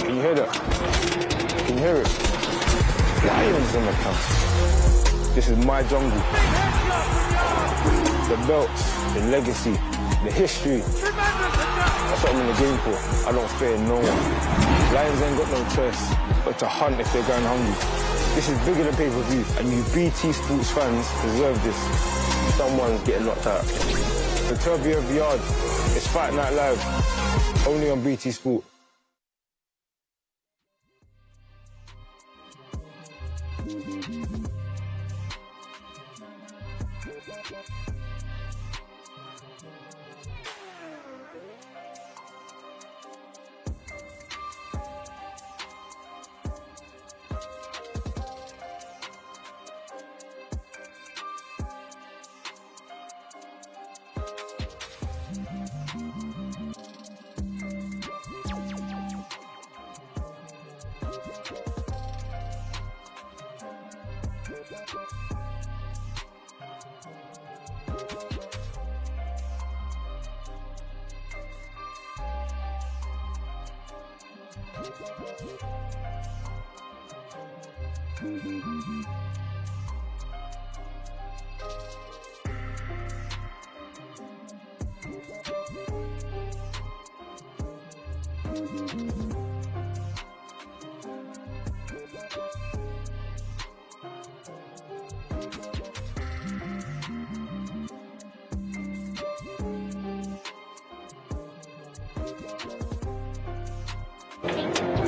Can you hear that? Can you hear it? Lions on the camp. This is my jungle. The belts, the legacy, the history. That's what I'm in the game for. I don't fear no one. Lions ain't got no choice but to hunt if they're going hungry. This is bigger than pay-per-view, and you BT Sports fans deserve this. Someone's getting knocked out. Beterbiev Yarde, it's Fight Night Live, only on BT Sport.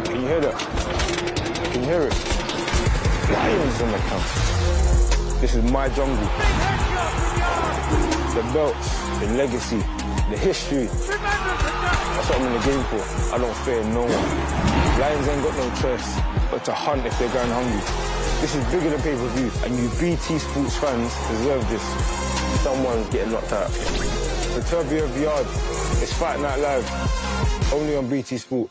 Can you hear that? Can you hear it? Lions on the camp. This is my jungle. The belts, the legacy, the history. That's what I'm in the game for. I don't fear no one. Lions ain't got no choice but to hunt if they're going hungry. This is bigger than pay-per-view, and you BT Sports fans deserve this. Someone's getting knocked out. Beterbiev Yarde, it's Fight Night Live, only on BT Sport.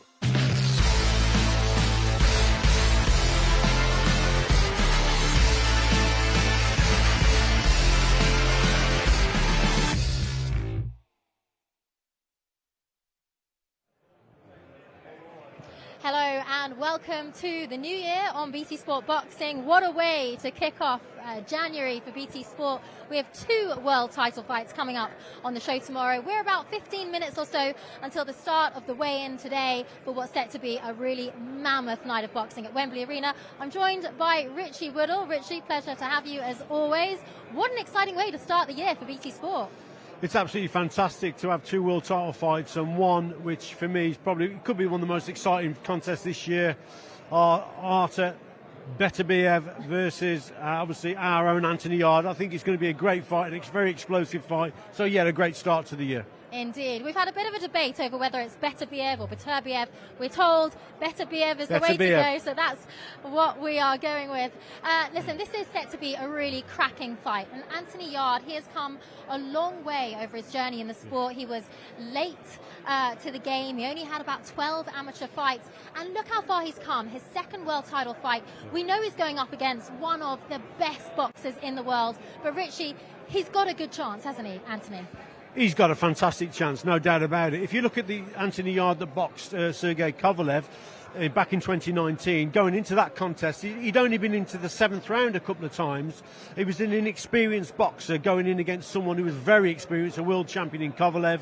Hello and welcome to the new year on BT Sport Boxing. What a way to kick off January for BT Sport. We have 2 world title fights coming up on the show tomorrow. We're about 15 minutes or so until the start of the weigh-in today for what's set to be a really mammoth night of boxing at Wembley Arena. I'm joined by Richie Woodall. Richie, pleasure to have you as always. What an exciting way to start the year for BT Sport. It's absolutely fantastic to have 2 world title fights, and one which for me is could be one of the most exciting contests this year. Artur Beterbiev versus obviously our own Anthony Yarde. I think it's going to be a great fight, and it's a very explosive fight. So yeah, a great start to the year. Indeed. We've had a bit of a debate over whether it's Beterbiev or Beterbiev. We're told Beterbiev is the way to go, so that's what we are going with. Listen, this is set to be a really cracking fight. And Anthony Yarde, he has come a long way over his journey in the sport. He was late to the game. He only had about 12 amateur fights. And look how far he's come. His 2nd world title fight. We know he's going up against one of the best boxers in the world. But Richie, he's got a good chance, hasn't he, Anthony? He's got a fantastic chance, no doubt about it. If you look at the Anthony Yarde that boxed Sergey Kovalev back in 2019, going into that contest, he'd only been into the 7th round a couple of times. He was an inexperienced boxer going in against someone who was very experienced, a world champion in Kovalev.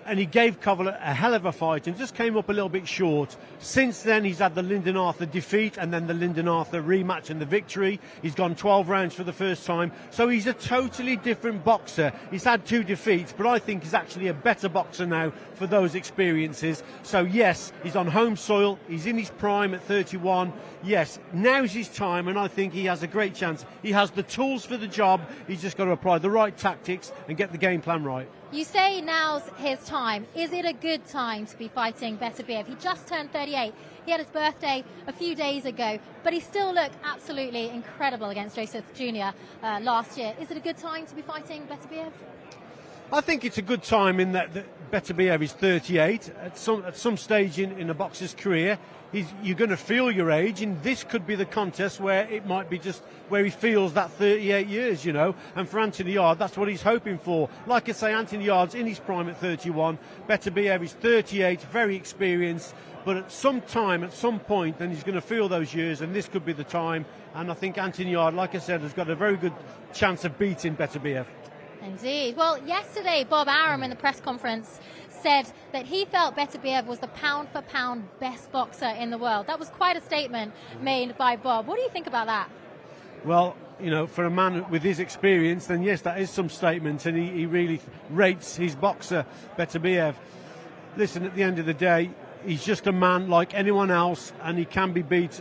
And he gave Kovalev a hell of a fight and just came up a little bit short. Since then, he's had the Lyndon Arthur defeat and then the Lyndon Arthur rematch and the victory. He's gone 12 rounds for the first time. So he's a totally different boxer. He's had 2 defeats, but I think he's actually a better boxer now for those experiences. So yes, he's on home soil. He's in his prime at 31. Yes, now's his time, and I think he has a great chance. He has the tools for the job. He's just got to apply the right tactics and get the game plan right. You say now's his time. Is it a good time to be fighting Beterbiev? He just turned 38. He had his birthday a few days ago, but he still looked absolutely incredible against Joseph Jr. Last year. Is it a good time to be fighting Beterbiev? I think it's a good time in that Beterbiev is 38. At some stage in a boxer's career, you're going to feel your age, and this could be the contest where it might be just where he feels that 38 years, you know. And for Anthony Yarde, that's what he's hoping for. Like I say, Anthony Yarde's in his prime at 31. Beterbiev is 38, very experienced. But at some time, at some point, then he's going to feel those years, and this could be the time. And I think Anthony Yarde, like I said, has got a very good chance of beating Beterbiev. Indeed. Well, yesterday, Bob Arum in the press conference said that he felt Beterbiev was the pound-for-pound best boxer in the world. That was quite a statement made by Bob. What do you think about that? Well, you know, for a man with his experience, then yes, that is some statement, and he really rates his boxer, Beterbiev. Listen, at the end of the day, he's just a man like anyone else, and he can be beat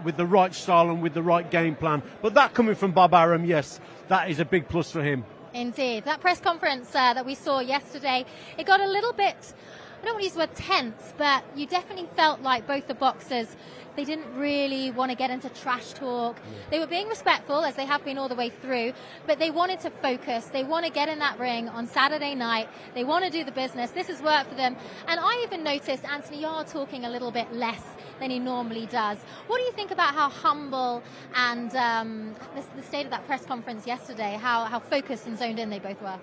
with the right style and with the right game plan. But that coming from Bob Arum, yes, that is a big plus for him. Indeed. That press conference that we saw yesterday, it got a little bit, I don't want to use the word tense, but you definitely felt like both the boxers, they didn't really want to get into trash talk. Yeah. They were being respectful, as they have been all the way through, but they wanted to focus. They want to get in that ring on Saturday night. They want to do the business. This has worked for them. And I even noticed Anthony Yarde talking a little bit less than he normally does. What do you think about how humble and the state of that press conference yesterday, how focused and zoned in they both were?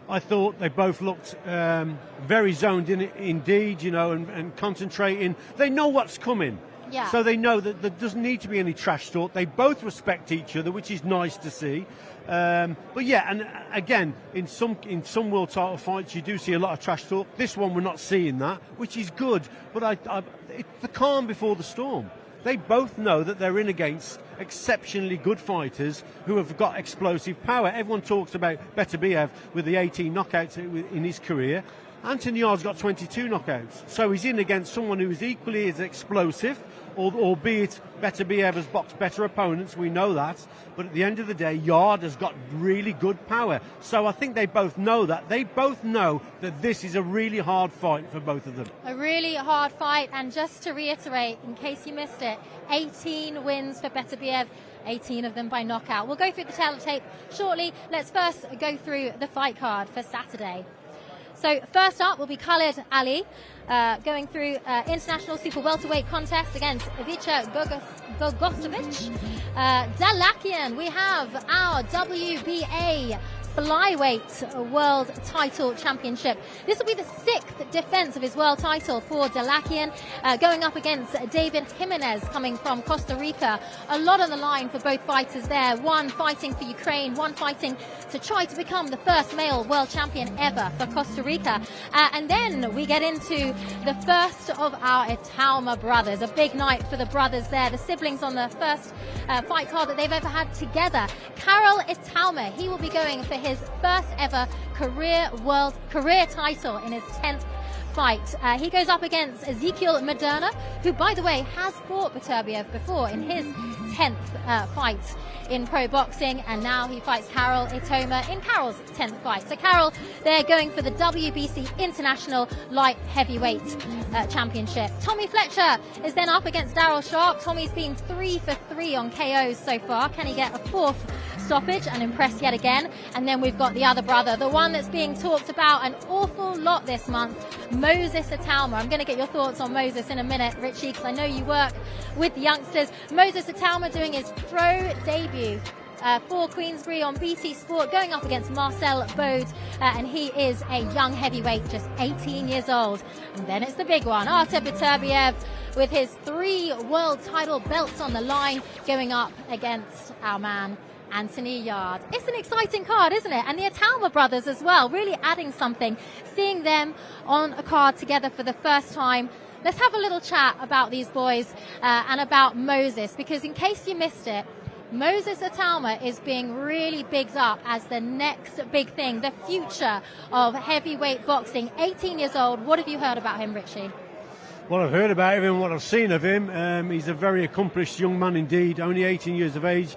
I thought they both looked very zoned in indeed, you know, and concentrating. They know what's coming. Yeah. So they know that there doesn't need to be any trash talk. They both respect each other, which is nice to see. But yeah, and again, in some world title fights, you do see a lot of trash talk. This one, we're not seeing that, which is good. But it's the calm before the storm. They both know that they're in against exceptionally good fighters who have got explosive power. Everyone talks about Beterbiev with the 18 knockouts in his career. Anthony Yarde's got 22 knockouts. So he's in against someone who is equally as explosive, albeit Beterbiev has boxed better opponents, we know that. But at the end of the day, Yarde has got really good power. So I think they both know that. They both know that this is a really hard fight for both of them. A really hard fight. And just to reiterate, in case you missed it, 18 wins for Beterbiev, 18 of them by knockout. We'll go through the tape shortly. Let's first go through the fight card for Saturday. So first up will be Khalid Ali, going through international super welterweight contest against Ivica Gogosevic. Dalakian, we have our WBA Flyweight World Title Championship. This will be the 6th defense of his world title for Delakian, going up against David Jimenez coming from Costa Rica. A lot on the line for both fighters there. One fighting for Ukraine, one fighting to try to become the first male world champion ever for Costa Rica. And then we get into the first of our Itauma brothers. A big night for the brothers there, the siblings on the first fight card that they've ever had together. Karol Itauma, he will be going for his first ever career title in his 10th fight. He goes up against Ezekiel Moderna, who, by the way, has fought Beterbiev before in his 10th fight in pro boxing, and now he fights Karol Itauma in Karol's 10th fight. So Karol, they're going for the WBC International Light Heavyweight Championship. Tommy Fletcher is then up against Daryl Sharp. Tommy's been 3 for 3 on KOs so far. Can he get a 4th stoppage and impress yet again? And then we've got the other brother, the one that's being talked about an awful lot this month, Moses Itauma. I'm going to get your thoughts on Moses in a minute, Richie, because I know you work with the youngsters. Moses Itauma doing his pro debut for Queensbury on BT Sport, going up against Marcel Bode, and he is a young heavyweight, just 18 years old. And then it's the big one, Artur Beterbiev, with his 3 world title belts on the line, going up against our man Anthony Yarde. It's an exciting card, isn't it? And the Itauma brothers as well, really adding something, seeing them on a card together for the first time. Let's have a little chat about these boys and about Moses, because in case you missed it, Moses Itauma is being really bigged up as the next big thing, the future of heavyweight boxing. 18 years old. What have you heard about him, Richie? What I've heard about him and what I've seen of him, he's a very accomplished young man indeed, only 18 years of age.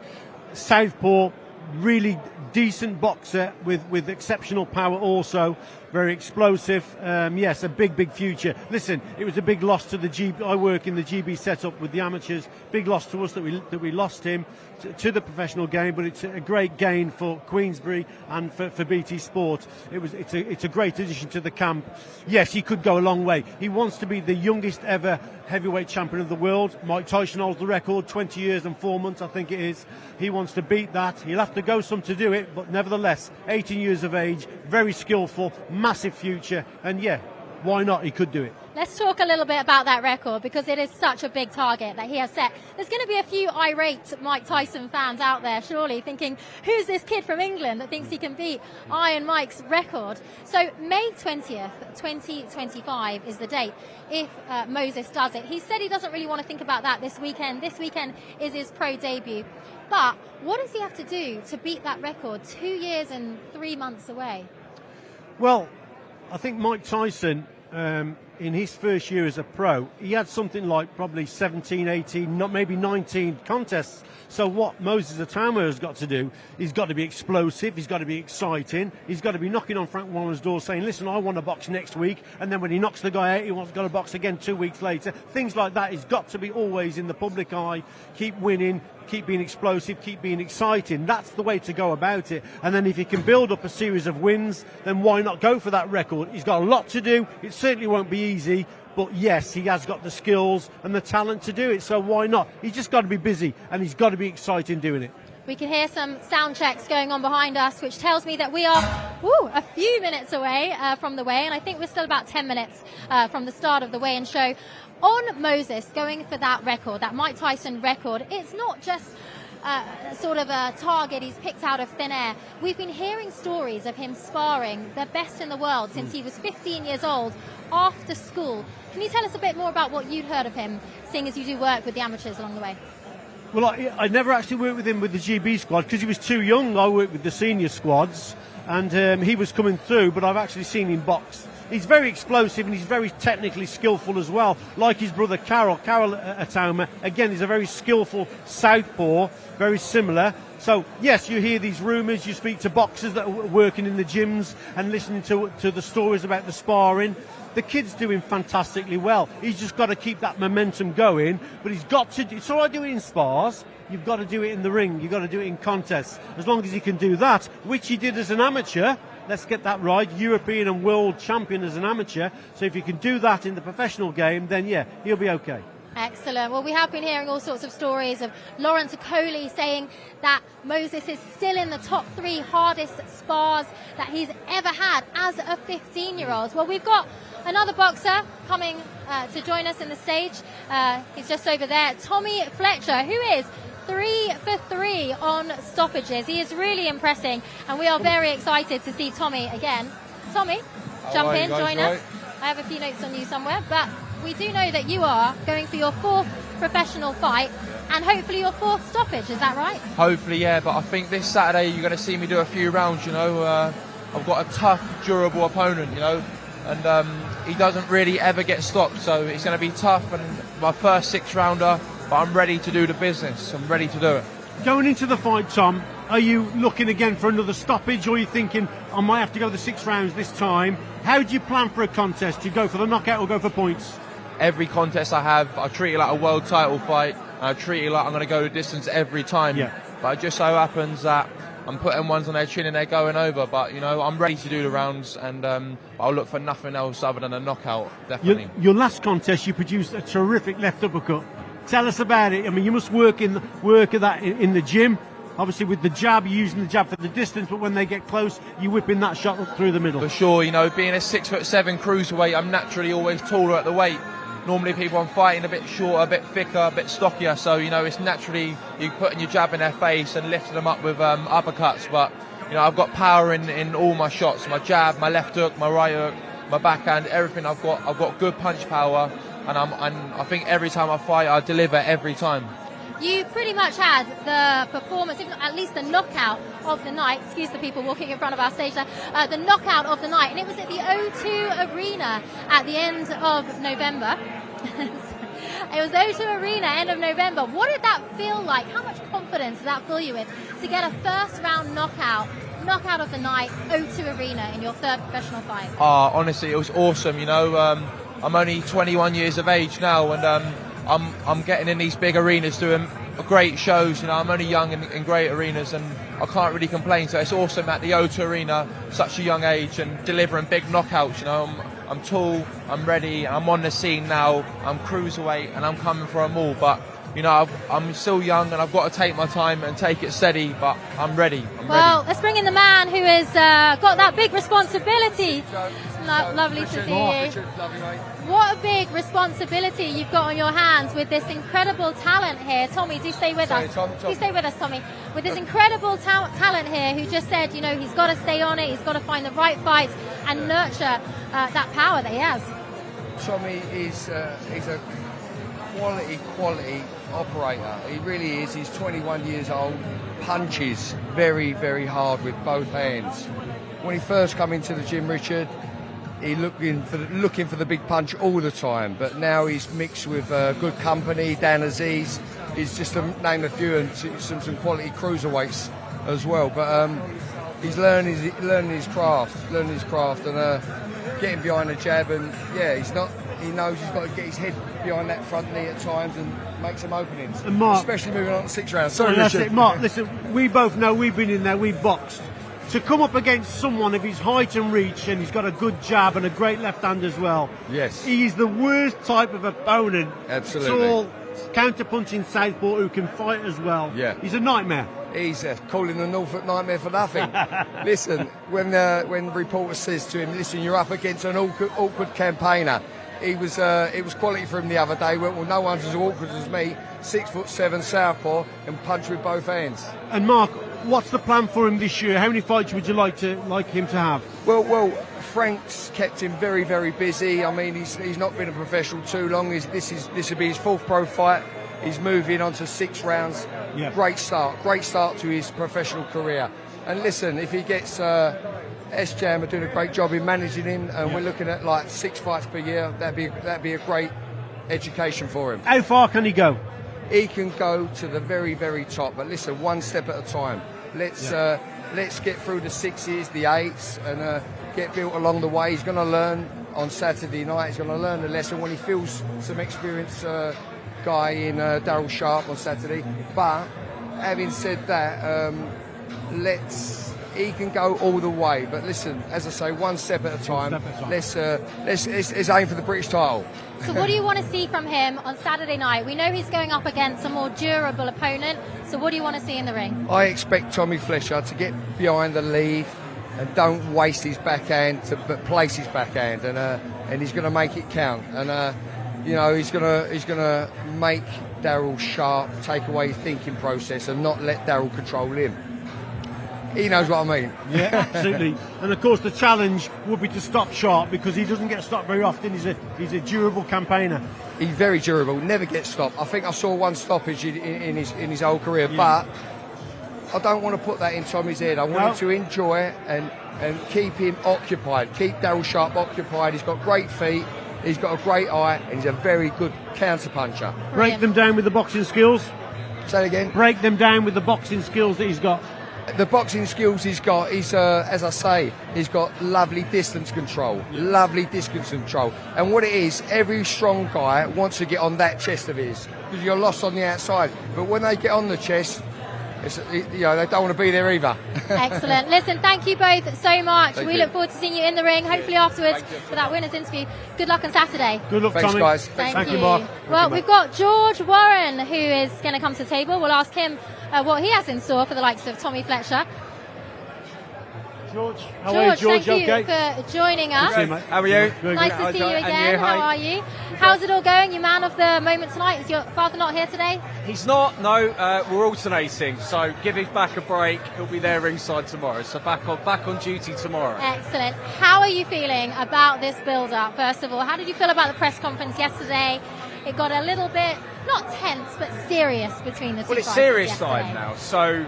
Southpaw, really decent boxer with exceptional power also, very explosive. Yes, a big future. Listen, it was a big loss to the GB. I work in the GB setup with the amateurs. Big loss to us that we lost him to the professional game, but it's a great gain for Queensbury and for BT Sport. It's a great addition to the camp. Yes, he could go a long way. He wants to be the youngest ever heavyweight champion of the world. Mike Tyson holds the record, 20 years and 4 months, I think it is. He wants to beat that. He'll have to go some to do it, but nevertheless, 18 years of age, very skillful, massive future, and yeah, why not? He could do it. Let's talk a little bit about that record, because it is such a big target that he has set. There's going to be a few irate Mike Tyson fans out there, surely, thinking, who's this kid from England that thinks he can beat Iron Mike's record? So May 20th, 2025 is the date, if Moses does it. He said he doesn't really want to think about that this weekend. This weekend is his pro debut. But what does he have to do to beat that record 2 years and 3 months away? Well, I think Mike Tyson, in his first year as a pro, he had something like probably 17, 18, not maybe 19 contests. So what Moses Itauma has got to do, he's got to be explosive, he's got to be exciting, he's got to be knocking on Frank Warren's door saying, listen, I want to box next week, and then when he knocks the guy out, he wants to go to box again 2 weeks later. Things like that. He's got to be always in the public eye, keep winning, keep being explosive, keep being exciting. That's the way to go about it. And then if he can build up a series of wins, then why not go for that record? He's got a lot to do. It certainly won't be easy, but yes, he has got the skills and the talent to do it, so why not? He's just got to be busy, and he's got to be exciting doing it. We can hear some sound checks going on behind us, which tells me that we are a few minutes away from the weigh, and I think we're still about 10 minutes from the start of the weigh-in show. On Moses going for that record, that Mike Tyson record, it's not just sort of a target he's picked out of thin air. We've been hearing stories of him sparring the best in the world since he was 15 years old after school. Can you tell us a bit more about what you'd heard of him, seeing as you do work with the amateurs along the way? Well, I never actually worked with him with the GB squad because he was too young. I worked with the senior squads, and he was coming through, but I've actually seen him box. He's very explosive and he's very technically skillful as well, like his brother Karol Itauma. Again, he's a very skillful southpaw, very similar. So, yes, you hear these rumours, you speak to boxers that are working in the gyms and listening to the stories about the sparring. The kid's doing fantastically well. He's just got to keep that momentum going, but he's got to do, it's all right doing it in spars, you've got to do it in the ring, you've got to do it in contests. As long as he can do that, which he did as an amateur, let's get that right, European and world champion as an amateur, so if he can do that in the professional game, then yeah, he'll be okay. Excellent. Well, we have been hearing all sorts of stories of Lawrence Okoli saying that Moses is still in the top 3 hardest spars that he's ever had as a 15-year-old. Well, we've got another boxer coming to join us in the stage. He's just over there, Tommy Fletcher, who is 3 for 3 on stoppages. He is really impressing, and we are very excited to see Tommy again. Tommy, jump in, join us. I have a few notes on you somewhere, but we do know that you are going for your 4th professional fight and hopefully your 4th stoppage. Is that right? Hopefully, yeah, but I think this Saturday you're going to see me do a few rounds, you know. I've got a tough, durable opponent, you know, and he doesn't really ever get stopped, so it's going to be tough, and my first 6-rounder, but I'm ready to do the business. I'm ready to do it. Going into the fight, Tom, are you looking again for another stoppage, or are you thinking, I might have to go the 6 rounds this time? How do you plan for a contest? Do you go for the knockout or go for points? Every contest I have, I treat it like a world title fight, and I treat it like I'm going to go the distance every time. Yeah. But it just so happens that I'm putting ones on their chin and they're going over. But, you know, I'm ready to do the rounds, and I'll look for nothing else other than a knockout, definitely. Your last contest, you produced a terrific left uppercut. Tell us about it. I mean, you must work at that in the gym. Obviously, with the jab, you're using the jab for the distance, but when they get close, you're whipping that shot up through the middle. For sure, you know, being a 6'7" cruiserweight, I'm naturally always taller at the weight. Normally people I'm fighting a bit shorter, a bit thicker, a bit stockier, so, you know, it's naturally you putting your jab in their face and lifting them up with uppercuts. But, you know, I've got power in all my shots, my jab, my left hook, my right hook, my backhand, everything. I've got good punch power, and I think every time I fight, I deliver every time. You pretty much had the performance, if not at least the knockout of the night. Excuse the people walking in front of our stage there. The knockout of the night, and it was at the O2 Arena at the end of November. It was O2 Arena, end of November. What did that feel like? How much confidence did that fill you with to get a first round knockout of the night, O2 Arena, in your 3rd professional fight? Honestly, it was awesome. You know, I'm only 21 years of age now, and I'm getting in these big arenas doing great shows. You know, I'm only young in great arenas, and I can't really complain. So it's awesome at the O2 Arena, such a young age, and delivering big knockouts. You know, I'm tall, I'm ready, I'm on the scene now. I'm cruiserweight, and I'm coming for them all. But, you know, I'm still young, and I've got to take my time and take it steady. But I'm ready. Well, let's bring in the man who has got that big responsibility. Lovely to see you. What a big responsibility you've got on your hands with this incredible talent here. Tommy, do stay with us. Do stay with us, Tommy. With this incredible talent here who just said, you know, he's got to stay on it, he's got to find the right fights and nurture that power that he has. Tommy is he's a quality operator. He really is. He's 21 years old, punches very, very hard with both hands. When he first came into the gym, Richard, he looking for the big punch all the time, but now he's mixed with good company. Dan Aziz, he's just to name a few, and some quality cruiserweights as well. But he's learning his craft, and getting behind the jab. And yeah, he knows he's got to get his head behind that front knee at times and make some openings. And Mark, especially moving on to 6 rounds. Sorry, Richard. Mark, listen, we both know, we've been in there, we've boxed. To come up against someone of his height and reach, and he's got a good jab and a great left hand as well. Yes. He's the worst type of opponent. Absolutely. Tall, counter-punching southpaw who can fight as well. Yeah. He's a nightmare. He's calling the Norfolk Nightmare for nothing. Listen, when reporter says to him, listen, you're up against an awkward campaigner. It was quality for him the other day. Well, no one's as awkward as me. 6'7" southpaw and punch with both hands. And Mark, what's the plan for him this year? How many fights would you like him to have? Well, Frank's kept him very, very busy. I mean, he's not been a professional too long. This will be his 4th pro fight. He's moving on to 6 rounds. Yeah. Great start to his professional career. And listen, if he gets S-Jam are doing a great job in managing him, and we're looking at like 6 fights per year. That'd be a great education for him. How far can he go? He can go to the very, very top. But listen, one step at a time. Let's get through the 6s, the 8s, and get built along the way. He's going to learn on Saturday night. He's going to learn the lesson when he feels some experienced guy in Darryl Sharp on Saturday. But having said that, he can go all the way. But listen, as I say, one step at a time. Let's aim for the British title. So what do you want to see from him on Saturday night? We know he's going up against a more durable opponent. So what do you want to see in the ring? I expect Tommy Fletcher to get behind the lead and don't waste his backhand, but place his backhand, and he's going to make it count. And he's going to make Daryl sharp, take away his thinking process, and not let Daryl control him. He knows what I mean. Yeah, absolutely. And of course, the challenge would be to stop Sharp, because he doesn't get stopped very often. He's a durable campaigner. He's very durable, never gets stopped. I think I saw one stoppage in his whole career, but I don't want to put that in Tommy's head. I want him to enjoy it and keep him occupied, keep Daryl Sharp occupied. He's got great feet, he's got a great eye, and he's a very good counter puncher. Break them down with the boxing skills. Say it again. Break them down with the boxing skills that he's got. The boxing skills he's got, as I say, he's got lovely distance control, And what it is, every strong guy wants to get on that chest of his, because you're lost on the outside. But when they get on the chest, they don't want to be there either. Excellent. Listen, thank you both so much. We look forward to seeing you in the ring, hopefully afterwards for that winner's interview. Good luck on Saturday. Good luck, Thanks, Tommy. guys. Thank you, Mark. Well, we've got George Warren, who is going to come to the table. We'll ask him what he has in store for the likes of Tommy Fletcher. George, how are you, George? Thank you Okay. for joining us. Good, mate. How are you? Good. Nice to see you again. How are you? How's it all going? You man of the moment tonight. Is your father not here today? He's not. No, we're alternating. So give his back a break. He'll be there ringside tomorrow. So back on duty tomorrow. Excellent. How are you feeling about this build-up? First of all, how did you feel about the press conference yesterday? It got a little bit not tense but serious between the two. Well, it's fighters serious yesterday. time now. So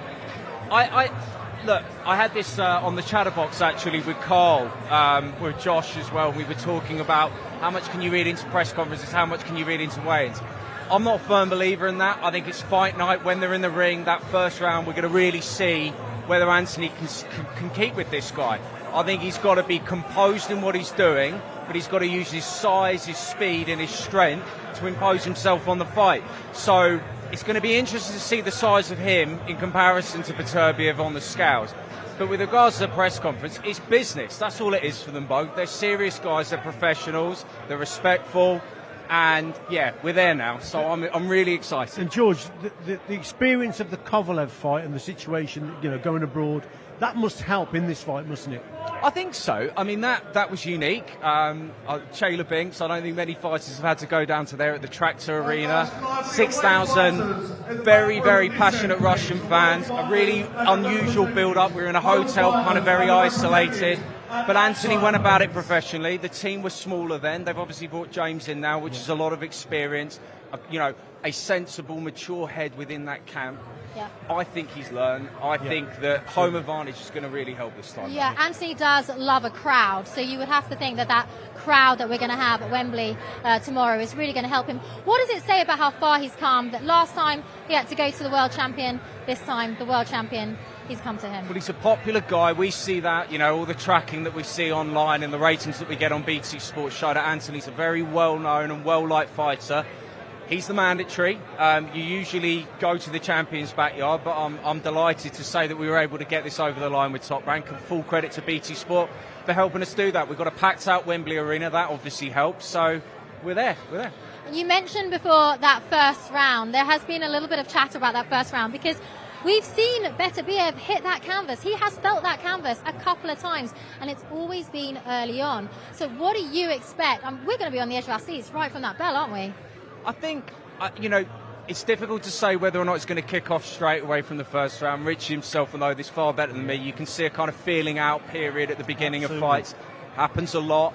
Look, I had this on the chatterbox actually with Carl, with Josh as well. We were talking about how much can you read into press conferences, how much can you read into weigh-ins. I'm not a firm believer in that. I think it's fight night. When they're in the ring, that first round, we're going to really see whether Anthony can keep with this guy. I think he's got to be composed in what he's doing, but he's got to use his size, his speed and his strength to impose himself on the fight. So it's going to be interesting to see the size of him in comparison to Beterbiev on the scales. But with regards to the press conference, it's business. That's all it is for them both. They're serious guys. They're professionals. They're respectful. And, yeah, we're there now. So I'm really excited. And, George, the experience of the Kovalev fight and the situation, going abroad, that must help in this fight, mustn't it? I think so. I mean, that was unique. Shayla Binks, I don't think many fighters have had to go down to there at the Tractor Arena. 6,000 very, very passionate Russian fans. A really unusual build-up. We were in a hotel, kind of very isolated. But Anthony went about it professionally. The team was smaller then. They've obviously brought James in now, which is a lot of experience. A sensible, mature head within that camp. Yeah. I think he's learned. I think that home advantage is going to really help this time. Yeah, Anthony does love a crowd, so you would have to think that crowd that we're going to have at Wembley tomorrow is really going to help him. What does it say about how far he's come? That last time he had to go to the world champion, this time the world champion, he's come to him. Well, he's a popular guy. We see that, all the tracking that we see online and the ratings that we get on BT Sports show that Anthony's a very well-known and well-liked fighter. He's the mandatory. You usually go to the champion's backyard, but I'm delighted to say that we were able to get this over the line with Top Rank, and full credit to BT Sport for helping us do that. We've got a packed-out Wembley Arena. That obviously helps. So we're there. You mentioned before that first round. There has been a little bit of chatter about that first round because we've seen Beterbiev hit that canvas. He has felt that canvas a couple of times, and it's always been early on. So what do you expect? We're going to be on the edge of our seats right from that bell, aren't we? I think, it's difficult to say whether or not it's going to kick off straight away from the first round. Richie himself will know this far better than me. You can see a kind of feeling out period at the beginning of fights. Happens a lot.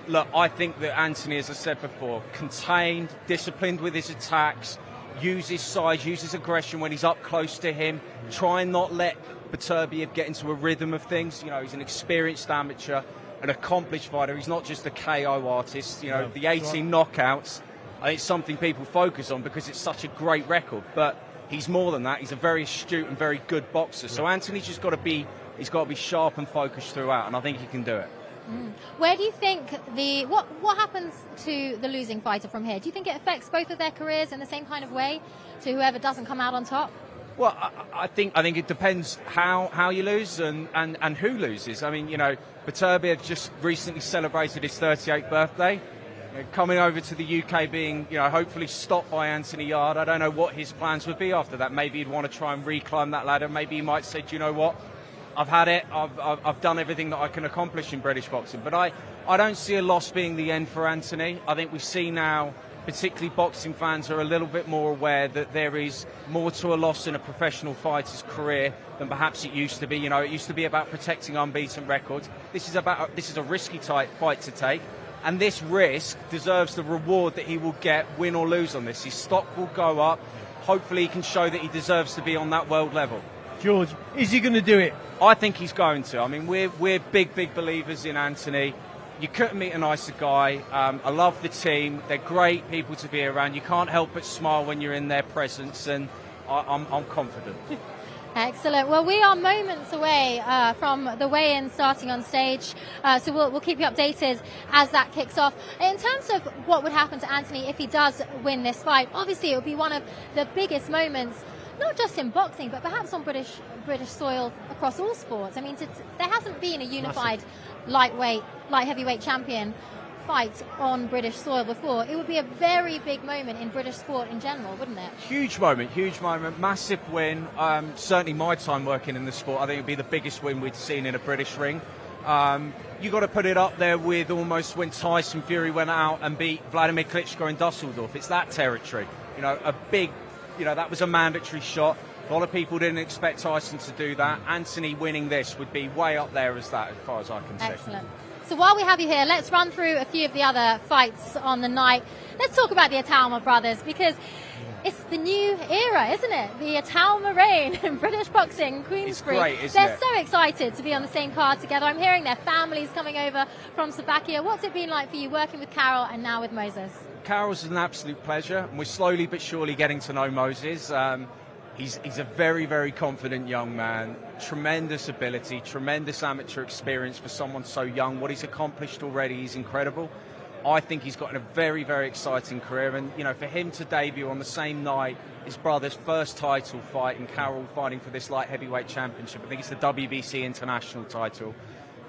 Look, I think that Anthony, as I said before, contained, disciplined with his attacks, uses size, uses aggression when he's up close to him, try and not let Beterbiev get into a rhythm of things. He's an experienced amateur, an accomplished fighter. He's not just a KO artist. The 18 knockouts. I think it's something people focus on because it's such a great record, but he's more than that. He's a very astute and very good boxer. So Anthony's just got to be sharp and focused throughout, and I think he can do it. Where do you think what happens to the losing fighter from here? Do you think it affects both of their careers in the same kind of way to whoever doesn't come out on top? Well, I think it depends how you lose and who loses. I mean, Beterbiev just recently celebrated his 38th birthday. Coming over to the UK, being hopefully stopped by Anthony Yarde. I don't know what his plans would be after that. Maybe he'd want to try and reclimb that ladder. Maybe he might say, do you know what? I've had it. I've done everything that I can accomplish in British boxing. But I don't see a loss being the end for Anthony. I think we see now, particularly boxing fans are a little bit more aware that there is more to a loss in a professional fighter's career than perhaps it used to be. It used to be about protecting unbeaten records. This is a risky type fight to take. And this risk deserves the reward that he will get, win or lose on this. His stock will go up. Hopefully he can show that he deserves to be on that world level. George, is he going to do it? I think he's going to. I mean, we're big believers in Anthony. You couldn't meet a nicer guy. I love the team. They're great people to be around. You can't help but smile when you're in their presence, and I'm confident. Excellent. Well, we are moments away from the weigh-in starting on stage, so we'll keep you updated as that kicks off. In terms of what would happen to Anthony if he does win this fight, obviously it would be one of the biggest moments, not just in boxing, but perhaps on British soil across all sports. I mean, there hasn't been a unified light heavyweight champion fight on British soil before. It would be a very big moment in British sport in general, wouldn't it? Huge moment, massive win. Certainly my time working in the sport, I think it would be the biggest win we'd seen in a British ring. You got to put it up there with almost when Tyson Fury went out and beat Vladimir Klitschko in Dusseldorf. It's that territory. A big, that was a mandatory shot. A lot of people didn't expect Tyson to do that. Anthony winning this would be way up there as that, as far as I can see. Excellent. So while we have you here, let's run through a few of the other fights on the night. Let's talk about the Atalma brothers, because it's the new era, isn't it? The Atalma reign in British boxing, Queensbury. It's great, isn't They're it? so excited to be on the same card together. I'm hearing their families coming over from Slovakia. What's it been like for you working with Carol and now with Moses? Carol's an absolute pleasure, and we're slowly but surely getting to know Moses. He's a very, very confident young man, tremendous ability, tremendous amateur experience for someone so young. What he's accomplished already is incredible. I think he's got a very, very exciting career, and for him to debut on the same night, his brother's first title fight, and Carol fighting for this light heavyweight championship. I think it's the WBC international title.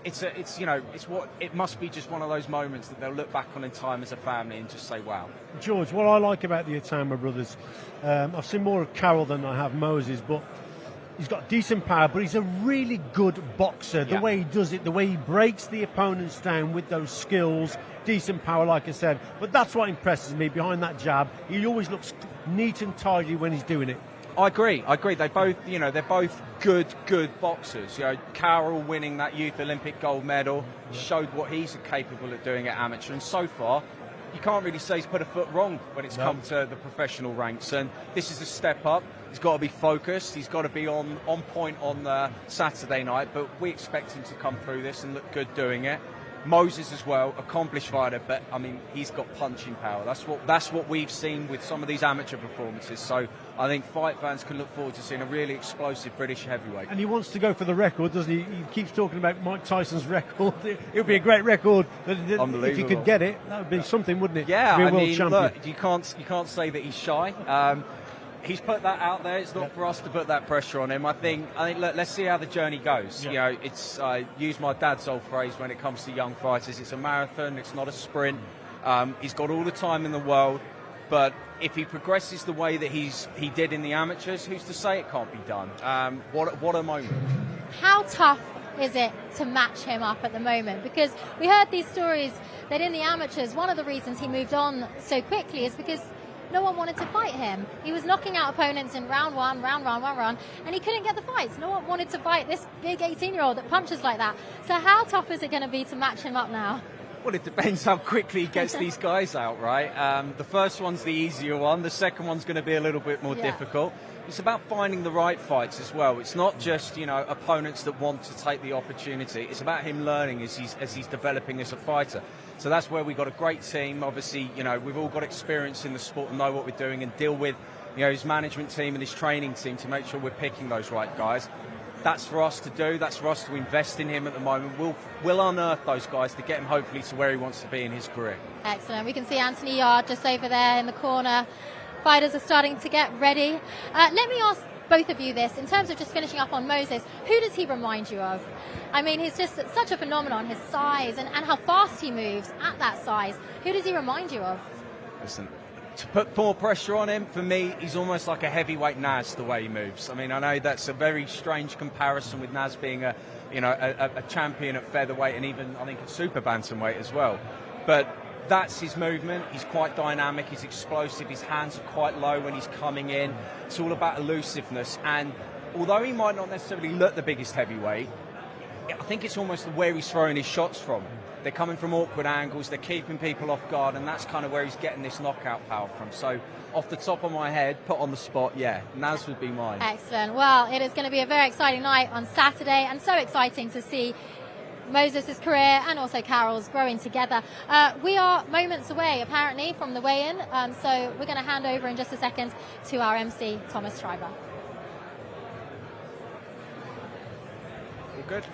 It must be just one of those moments that they'll look back on in time as a family and just say, wow. George, what I like about the Atalma brothers, I've seen more of Carol than I have Moses, but he's got decent power, but he's a really good boxer. The way he does it, the way he breaks the opponents down with those skills, decent power, like I said. But that's what impresses me behind that jab. He always looks neat and tidy when he's doing it. I agree. They both, they're both good boxers. Carroll winning that Youth Olympic gold medal showed what he's capable of doing at amateur. And so far, you can't really say he's put a foot wrong when it's come to the professional ranks. And this is a step up. He's got to be focused. He's got to be on point on Saturday night. But we expect him to come through this and look good doing it. Moses as well, accomplished fighter, but I mean he's got punching power. That's what we've seen with some of these amateur performances. So I think fight fans can look forward to seeing a really explosive British heavyweight. And he wants to go for the record, doesn't he? He keeps talking about Mike Tyson's record. It would be a great record. If he could get it, that would be something, wouldn't it? Yeah, to be a I world mean, champion. look, you can't say that he's shy. He's put that out there. It's not for us to put that pressure on him. I think. Look, let's see how the journey goes. It's use my dad's old phrase when it comes to young fighters. It's a marathon. It's not a sprint. He's got all the time in the world, but if he progresses the way that he did in the amateurs, who's to say it can't be done? What a moment! How tough is it to match him up at the moment? Because we heard these stories that in the amateurs, one of the reasons he moved on so quickly is because no one wanted to fight him. He was knocking out opponents in round one, and he couldn't get the fights. No one wanted to fight this big 18-year-old that punches like that. So how tough is it going to be to match him up now? Well, it depends how quickly he gets these guys out, right? The first one's the easier one. The second one's going to be a little bit more difficult. It's about finding the right fights as well. It's not just, opponents that want to take the opportunity. It's about him learning as he's developing as a fighter. So that's where we've got a great team. Obviously, we've all got experience in the sport and know what we're doing and deal with, his management team and his training team to make sure we're picking those right guys. That's for us to do. That's for us to invest in him at the moment. We'll unearth those guys to get him hopefully to where he wants to be in his career. Excellent. We can see Anthony Yarde just over there in the corner. Fighters are starting to get ready. Let me ask both of you this, in terms of just finishing up on Moses, who does he remind you of? I mean, he's just such a phenomenon, his size and how fast he moves at that size. Who does he remind you of? Listen, to put more pressure on him, for me, he's almost like a heavyweight Naz, the way he moves. I mean, I know that's a very strange comparison with Naz being a champion at featherweight and even, I think, at super bantamweight as well. But that's his movement. He's quite dynamic, he's explosive, his hands are quite low when he's coming in. It's all about elusiveness. And although he might not necessarily look the biggest heavyweight, I think it's almost where he's throwing his shots from. They're coming from awkward angles, they're keeping people off guard, and that's kind of where he's getting this knockout power from. So, off the top of my head, put on the spot, yeah, Naz would be mine. Excellent. Well, it is going to be a very exciting night on Saturday, and so exciting to see Moses' career and also Carol's growing together. We are moments away, apparently, from the weigh-in, so we're going to hand over in just a second to our MC, Thomas Schreiber. All good?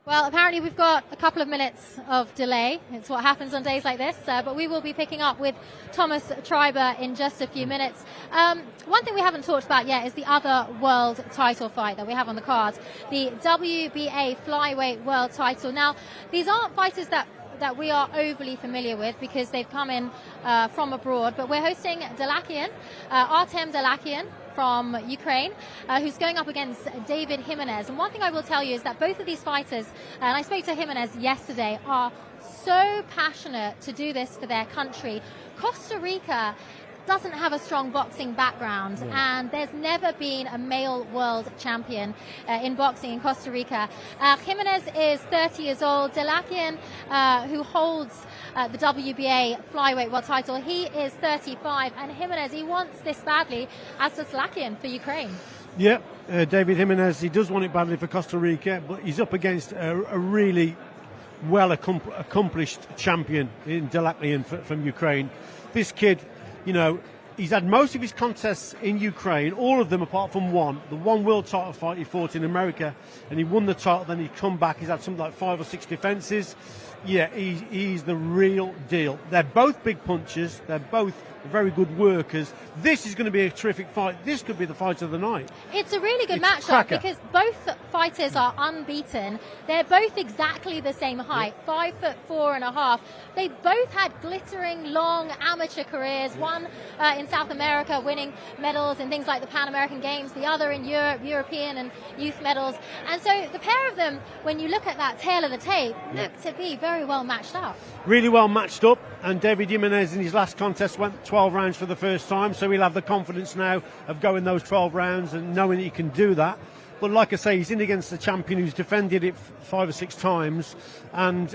Well, apparently we've got a couple of minutes of delay. It's what happens on days like this, but we will be picking up with Thomas Schreiber in just a few minutes. One thing we haven't talked about yet is the other world title fight that we have on the card, the WBA flyweight world title. Now, these aren't fighters that we are overly familiar with because they've come in from abroad, but we're hosting Artem Dalakian from Ukraine, who's going up against David Jimenez. And one thing I will tell you is that both of these fighters, and I spoke to Jimenez yesterday, are so passionate to do this for their country. Costa Rica doesn't have a strong boxing background, and there's never been a male world champion in boxing in Costa Rica. Jimenez is 30 years old. Dalakian, who holds the WBA flyweight world title, he is 35, and Jimenez, he wants this badly, as does Dalakian for Ukraine. Yeah, David Jimenez, he does want it badly for Costa Rica, but he's up against a really well-accomplished champion in Dalakian from Ukraine. This kid, you know, he's had most of his contests in Ukraine, all of them apart from one. The one world title fight he fought in America, and he won the title, then he'd come back. He's had something like 5 or 6 defences. Yeah, he's the real deal. They're both big punchers. They're both very good workers. This is going to be a terrific fight. This could be the fight of the night. It's a really good matchup because both fighters are unbeaten. They're both exactly the same height, 5'4.5". They both had glittering, long amateur careers. One in South America, winning medals in things like the Pan American Games. The other in Europe, European and youth medals. And so the pair of them, when you look at that tail of the tape, look to be very well matched up. Really well matched up. And David Jimenez in his last contest went 12 rounds for the first time, so he'll have the confidence now of going those 12 rounds and knowing that he can do that. But like I say, he's in against the champion who's defended it 5 or 6 times and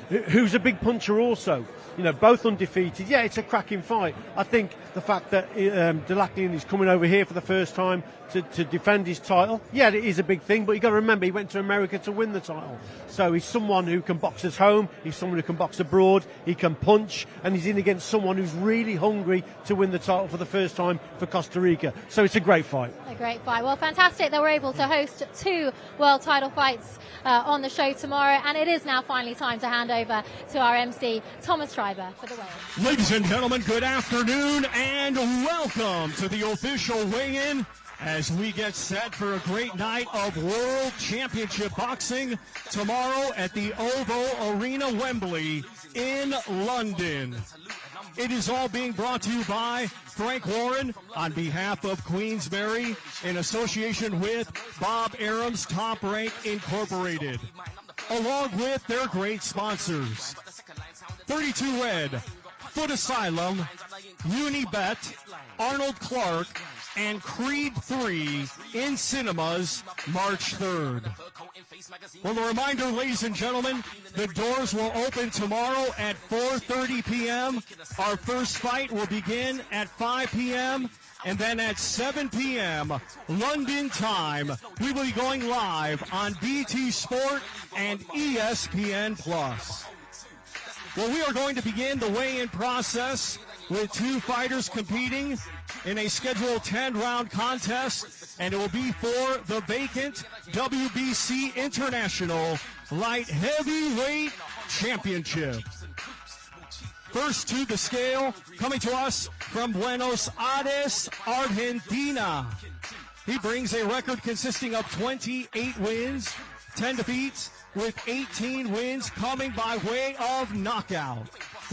who's a big puncher also. You know, both undefeated. Yeah, it's a cracking fight. I think the fact that Dalakian is coming over here for the first time to defend his title, yeah, it is a big thing, but you've got to remember he went to America to win the title. So he's someone who can box at home, he's someone who can box abroad, he can punch, and he's in against someone who's really hungry to win the title for the first time for Costa Rica. So it's a great fight. A great fight. Well, fantastic that we're able to host 2 world title fights on the show tomorrow, and it is now finally time to hand over to our MC, Thomas Schreiber, for the weigh-in. Ladies and gentlemen, good afternoon And welcome to the official weigh-in as we get set for a great night of World Championship Boxing tomorrow at the OVO Arena, Wembley in London. It is all being brought to you by Frank Warren on behalf of Queensberry in association with Bob Arum's Top Rank Incorporated, along with their great sponsors. 32 Red, Foot Asylum, Unibet, Arnold Clark, and Creed 3 in cinemas March 3rd. Well, a reminder, ladies and gentlemen, the doors will open tomorrow at 4:30 p.m. Our first fight will begin at 5 p.m. And then at 7 p.m. London time, we will be going live on BT Sport and ESPN+. Well, we are going to begin the weigh-in process with two fighters competing in a scheduled 10-round contest, and it will be for the vacant WBC International Light Heavyweight Championship. First to the scale, coming to us from Buenos Aires, Argentina. He brings a record consisting of 28 wins, 10 defeats, with 18 wins coming by way of knockout.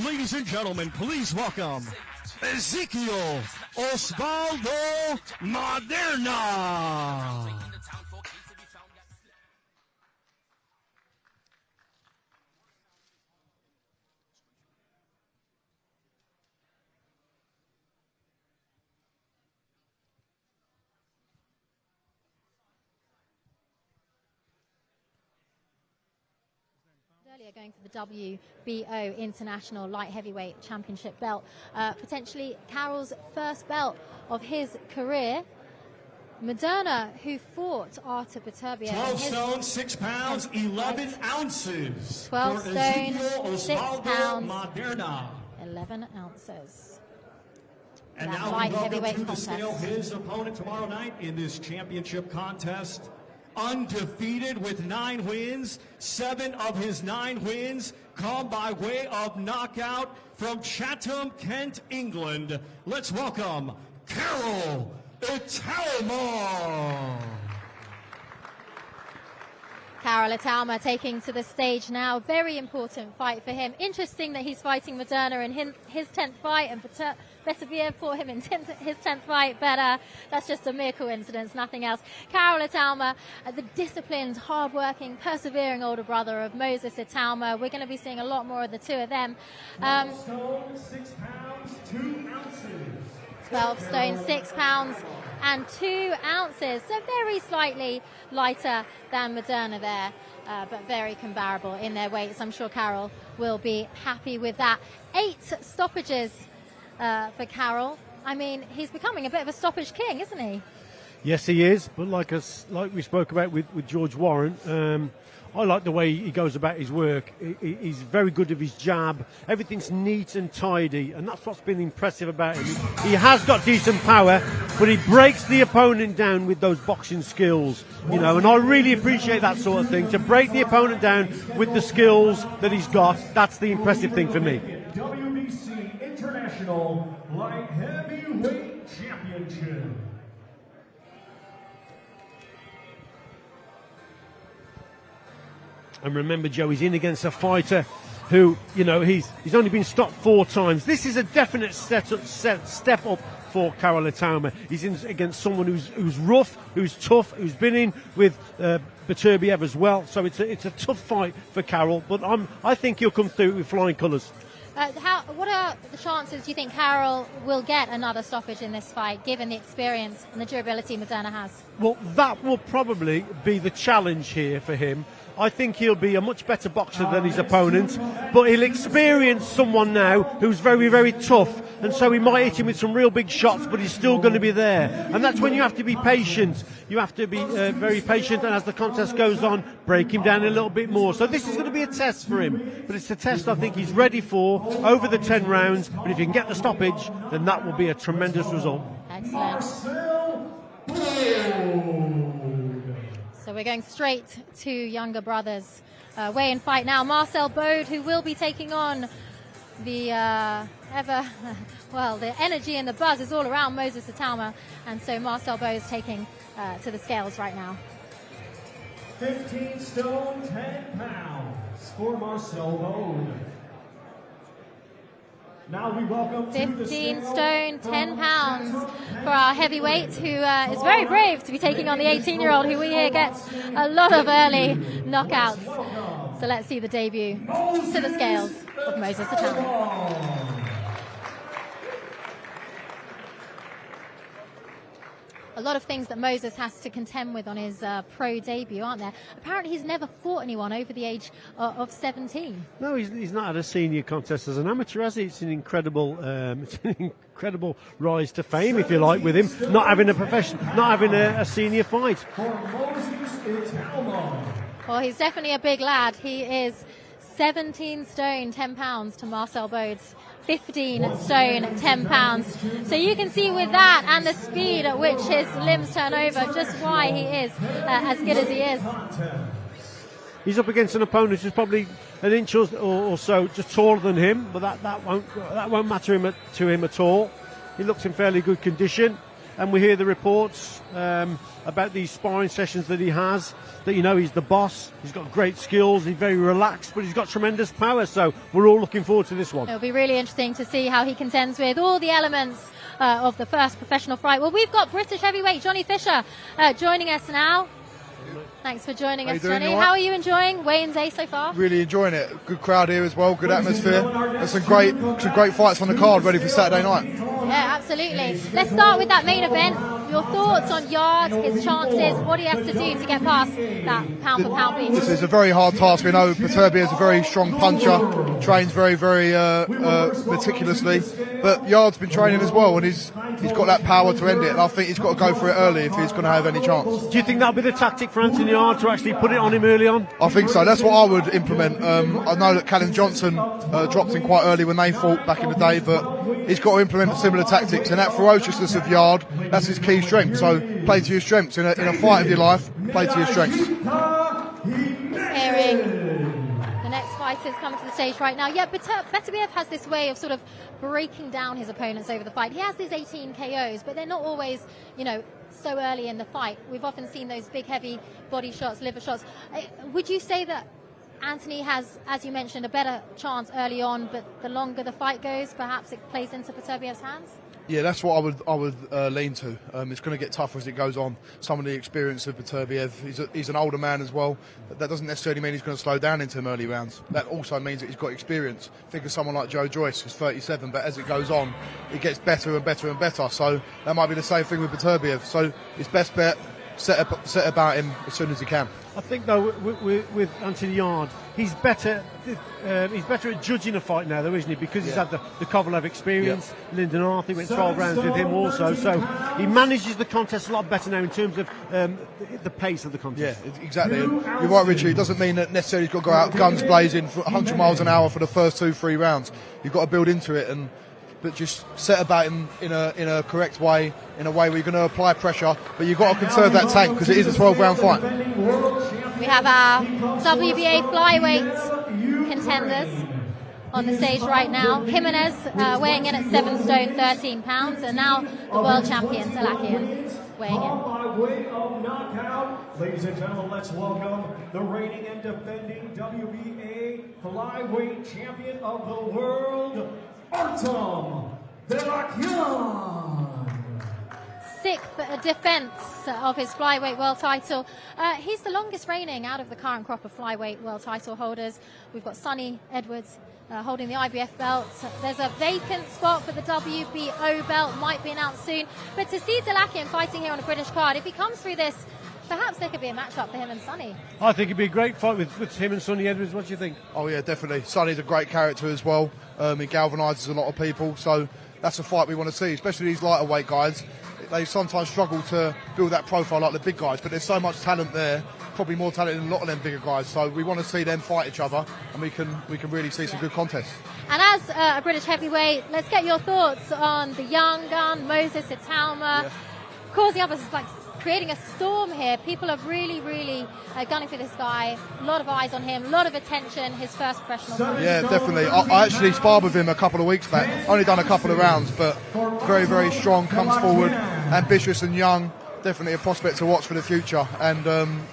Ladies and gentlemen, please welcome Ezequiel Osvaldo Maderna. Earlier, going for the WBO International Light Heavyweight Championship belt, potentially Carroll's first belt of his career. Maderna, who fought Artur Beterbiev. 12 stone, 6 pounds, 11 ounces. 12 for stone, Ezequiel 6 Osvaldo pounds, Maderna. 11 ounces. And That now light we welcome heavyweight to the contest. scale his opponent tomorrow night in this championship contest. Undefeated with 9 wins, 7 of his 9 wins come by way of knockout from Chatham, Kent, England. Let's welcome Carol Italma. Carol Italma taking to the stage now. Very important fight for him. Interesting that he's fighting Maderna in his 10th fight, and Beterbiev fought him in his 10th fight, but that's just a mere coincidence, nothing else. Carol Italma, the disciplined, hard-working, persevering older brother of Moses Italma. We're going to be seeing a lot more of the two of them. 12 stone, 6 pounds, 2 ounces. 12 stone, 6 pounds and 2 ounces. So very slightly lighter than Maderna there, but very comparable in their weights. I'm sure Carol will be happy with that. 8 stoppages for Carol. I mean, he's becoming a bit of a stoppage king, isn't he? Yes, he is. But like we spoke about with George Warren, I like the way he goes about his work. He's very good with his jab. Everything's neat and tidy, and that's what's been impressive about him. He has got decent power, but he breaks the opponent down with those boxing skills, you know, and I really appreciate that sort of thing. To break the opponent down with the skills that he's got, that's the impressive thing for me. WBC International Light Heavyweight Championship. And remember, Joe, he's in against a fighter who, you know, he's only been stopped 4 times. This is a definite step up for Carol Italma. He's in against someone who's rough, who's tough, who's been in with Beterbiev as well. So it's a tough fight for Carol, but I think he'll come through with flying colours. What are the chances, do you think Carol will get another stoppage in this fight, given the experience and the durability Maderna has? Well, that will probably be the challenge here for him. I think he'll be a much better boxer than his opponent, but he'll experience someone now who's very, very tough, and so he might hit him with some real big shots, but he's still going to be there. And that's when you have to be patient. You have to be very patient, and as the contest goes on, break him down a little bit more. So this is going to be a test for him, but it's a test I think he's ready for over the 10 rounds. But if he can get the stoppage, then that will be a tremendous result. Excellent. So we're going straight to younger brothers. Weigh-in fight now. Marcel Bode, who will be taking on the well, the energy and the buzz is all around Moses Italma, and so Marcel Bowes taking to the scales right now. 15 stone, 10 pounds for Marcel Bowes. Now we welcome 15 stone, 10 pounds for our heavyweight, who is very brave to be taking on the 18-year-old, who we hear gets a lot of early knockouts. So let's see the debut to the scales of Moses Italma. A lot of things that Moses has to contend with on his pro debut, aren't there? Apparently he's never fought anyone over the age of 17. No, he's not had a senior contest as an amateur, has he? It's an incredible rise to fame, if you like, with him not having a senior fight. Well, he's definitely a big lad. He is 17 stone, 10 pounds to Marcel Bowes. 15 stone, 10 pounds. So you can see with that and the speed at which his limbs turn over just why he is as good as he is. He's up against an opponent who's probably an inch or so just taller than him, but that won't matter to him at all. He looks in fairly good condition, and we hear the reports about these sparring sessions that he has, that he's the boss, he's got great skills, he's very relaxed, but he's got tremendous power, so we're all looking forward to this one. It'll be really interesting to see how he contends with all the elements of the first professional fight. Well, we've got British heavyweight Johnny Fisher joining us now. Thanks for joining us, Johnny. How are you enjoying weigh-in day so far? Really enjoying it. Good crowd here as well, good atmosphere. There's some great fights on the card ready for Saturday night. Yeah, absolutely. Let's start with that main event. Your thoughts on Yarde, his chances, what he has to do to get past that pound-for-pound beat? This is a very hard task. We know Beterbiev is a very strong puncher, trains very, very meticulously. But Yarde's been training as well, and he's got that power to end it. And I think he's got to go for it early if he's going to have any chance. Do you think that'll be the tactic for Anthony Yarde, to actually put it on him early on? I think so. That's what I would implement. I know that Callum Johnson dropped in quite early when they fought back in the day, but he's got to implement similar tactics, and that ferociousness of Yarde, that's his key strength. So play to your strengths. In a fight of your life, play to your strengths. Hearing the next fighters coming to the stage right now. Yeah, Beterbiev has this way of sort of breaking down his opponents over the fight. He has these 18 KOs, but they're not always, so early in the fight. We've often seen those big, heavy body shots, liver shots. Would you say that Anthony has, as you mentioned, a better chance early on, but the longer the fight goes, perhaps it plays into Beterbiev's hands? Yeah, that's what I would lean to. It's going to get tougher as it goes on. Some of the experience of Beterbiev, he's an older man as well. That doesn't necessarily mean he's going to slow down into them early rounds. That also means that he's got experience. Think of someone like Joe Joyce, who's 37, but as it goes on, it gets better and better and better. So that might be the same thing with Beterbiev. So his best bet, set about him as soon as he can. I think, though, with Anthony Yarde, he's better at judging a fight now, though, isn't he? Because he's had the Kovalev experience. Yeah. Lyndon Arthur went 12 rounds with him also. So he manages the contest a lot better now in terms of the pace of the contest. Yeah, exactly. And you're right, Richie. It doesn't mean that necessarily he's got to go out guns blazing for 100 miles an hour for the first 2-3 rounds. You've got to build into it, but just set about him in a correct way, in a way where you're going to apply pressure, but you've got to conserve that tank because it is a 12-round fight. We have our WBA flyweight contenders on the stage right now. Jimenez weighing in at 7 stone, 13 pounds, and now the world champion, Salakian, weighing in. By way of knockout, ladies and gentlemen, let's welcome the reigning and defending WBA flyweight champion of the world, Artur Beterbiev. 6th defence of his flyweight world title. He's the longest reigning out of the current crop of flyweight world title holders. We've got Sonny Edwards holding the IBF belt. There's a vacant spot for the WBO belt, might be announced soon. But to see Salakian fighting here on a British card, if he comes through this, perhaps there could be a matchup for him and Sonny. I think it'd be a great fight with him and Sonny Edwards. What do you think? Oh yeah, definitely. Sonny's a great character as well. He galvanises a lot of people, so that's a fight we want to see, especially these lighter weight guys. They sometimes struggle to build that profile like the big guys, but there's so much talent there, probably more talent than a lot of them bigger guys. So we want to see them fight each other, and we can really see some good contests. And as a British heavyweight, let's get your thoughts on the young gun, Moses Italma. Yeah. Of course, the others is like creating a storm here. People are really, really gunning for this guy. A lot of eyes on him, a lot of attention. His first professional fight. Yeah, definitely. I actually sparred with him a couple of weeks back. Only done a couple of rounds, but very, very strong, comes forward, ambitious and young. Definitely a prospect to watch for the future. And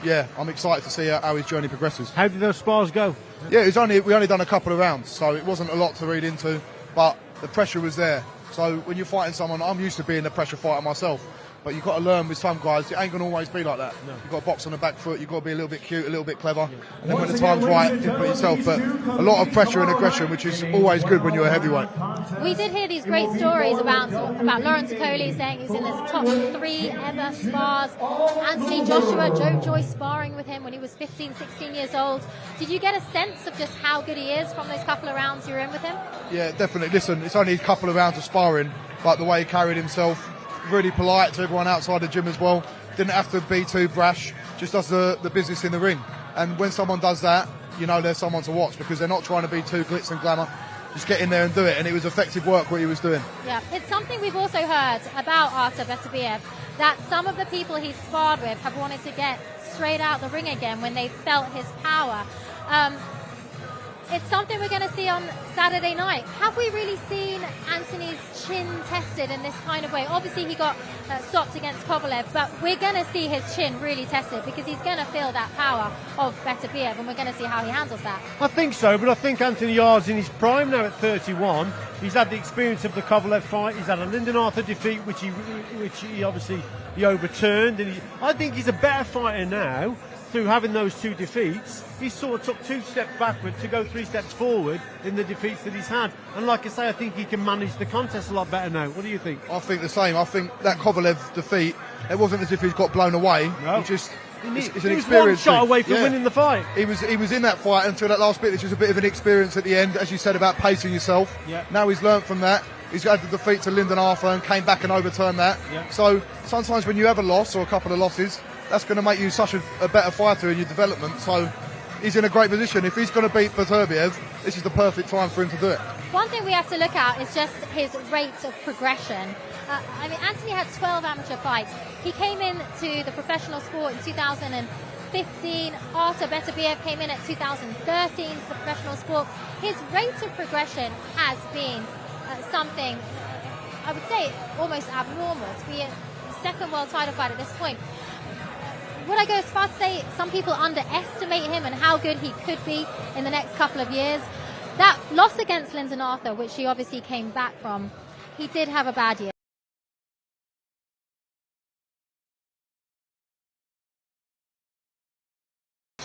yeah, I'm excited to see how his journey progresses. How did those spars go? Yeah, we only done a couple of rounds, so it wasn't a lot to read into, but the pressure was there. So when you're fighting someone, I'm used to being a pressure fighter myself. But you've got to learn with some guys, it ain't going to always be like that. No. You've got to box on the back foot, you've got to be a little bit cute, a little bit clever. Yeah. And then when the time's right, you put yourself. But a lot of pressure and aggression, which is always good when you're a heavyweight. We did hear these great stories about Lawrence Coley saying he's in his top 3 ever spars. Anthony Joshua, Joe Joyce sparring with him when he was 15, 16 years old. Did you get a sense of just how good he is from those couple of rounds you were in with him? Yeah, definitely. Listen, it's only a couple of rounds of sparring, but the way he carried himself, really polite to everyone outside the gym as well. Didn't have to be too brash, just does the business in the ring. And when someone does that, you know there's someone to watch, because they're not trying to be too glitz and glamour. Just get in there and do it, and it was effective work what he was doing. Yeah, it's something we've also heard about Artur Beterbiev, that some of the people he's sparred with have wanted to get straight out the ring again when they felt his power. It's something we're going to see on Saturday night. Have we really seen Anthony's chin tested in this kind of way? Obviously, he got stopped against Kovalev, but we're going to see his chin really tested, because he's going to feel that power of Beterbiev, and we're going to see how he handles that. I think so, but I think Anthony Yarde's in his prime now at 31. He's had the experience of the Kovalev fight. He's had a Lyndon Arthur defeat, which he obviously overturned. And I think he's a better fighter now. Through having those 2 defeats, he sort of took 2 steps backward to go 3 steps forward in the defeats that he's had. And like I say, I think he can manage the contest a lot better now. What do you think? I think the same. I think that Kovalev defeat, it wasn't as if he's got blown away. No. It's an experience. He was 1 shot away from winning the fight. He was in that fight until that last bit, which was a bit of an experience at the end, as you said, about pacing yourself. Yeah. Now he's learnt from that. He's had the defeat to Lyndon Arthur and came back and overturned that. Yeah. So sometimes when you have a loss or a couple of losses, that's going to make you such a better fighter in your development. So he's in a great position. If he's going to beat Beterbiev, this is the perfect time for him to do it. One thing we have to look at is just his rate of progression. Anthony had 12 amateur fights. He came into the professional sport in 2015. Artur Beterbiev came in at 2013 to the professional sport. His rate of progression has been something, I would say, almost abnormal to be a second world title fight at this point. Would I go as far as to say some people underestimate him and how good he could be in the next couple of years? That loss against Lyndon Arthur, which he obviously came back from, he did have a bad year.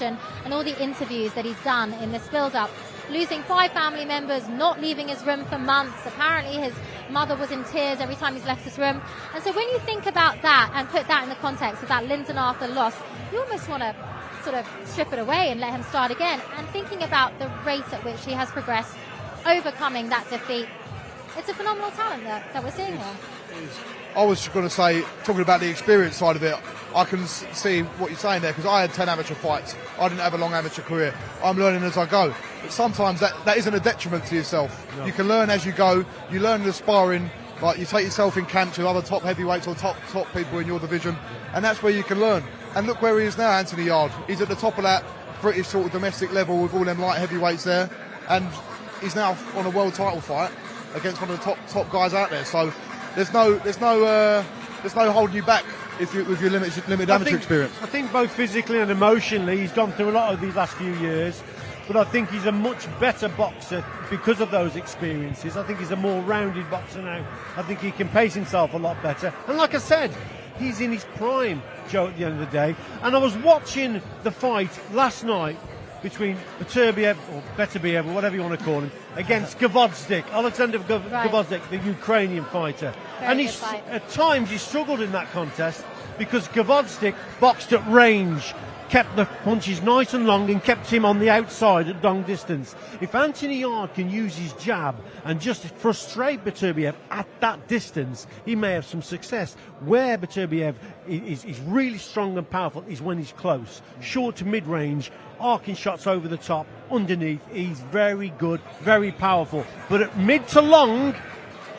And all the interviews that he's done in this build-up, losing 5 family members, not leaving his room for months. Apparently his mother was in tears every time he's left his room. And so when you think about that and put that in the context of that Lyndon Arthur loss, you almost want to sort of strip it away and let him start again. And thinking about the rate at which he has progressed, overcoming that defeat, it's a phenomenal talent that we're seeing here. I was going to say, talking about the experience side of it, I can see what you're saying there, because I had 10 amateur fights. I didn't have a long amateur career. I'm learning as I go. But sometimes that isn't a detriment to yourself. No. You can learn as you go. You learn the sparring. Like, you take yourself in camp to other top heavyweights or top people in your division, and that's where you can learn. And look where he is now, Anthony Yarde. He's at the top of that British sort of domestic level with all them light heavyweights there, and he's now on a world title fight against one of the top guys out there. So there's no holding you back with your limited amateur experience. I think both physically and emotionally, he's gone through a lot of these last few years, but I think he's a much better boxer because of those experiences. I think he's a more rounded boxer now. I think he can pace himself a lot better. And like I said, he's in his prime, Joe, at the end of the day. And I was watching the fight last night between Beterbiev, or whatever you want to call him, against Gvozdyk, Alexander Gvozdyk, the Ukrainian fighter. And at times he struggled in that contest because Gvozdyk boxed at range, kept the punches nice and long and kept him on the outside at long distance. If Anthony Yarde can use his jab and just frustrate Beterbiev at that distance, he may have some success. Where Beterbiev is really strong and powerful is when he's close, short to mid-range, arcing shots over the top, underneath. He's very good, very powerful. But at mid to long,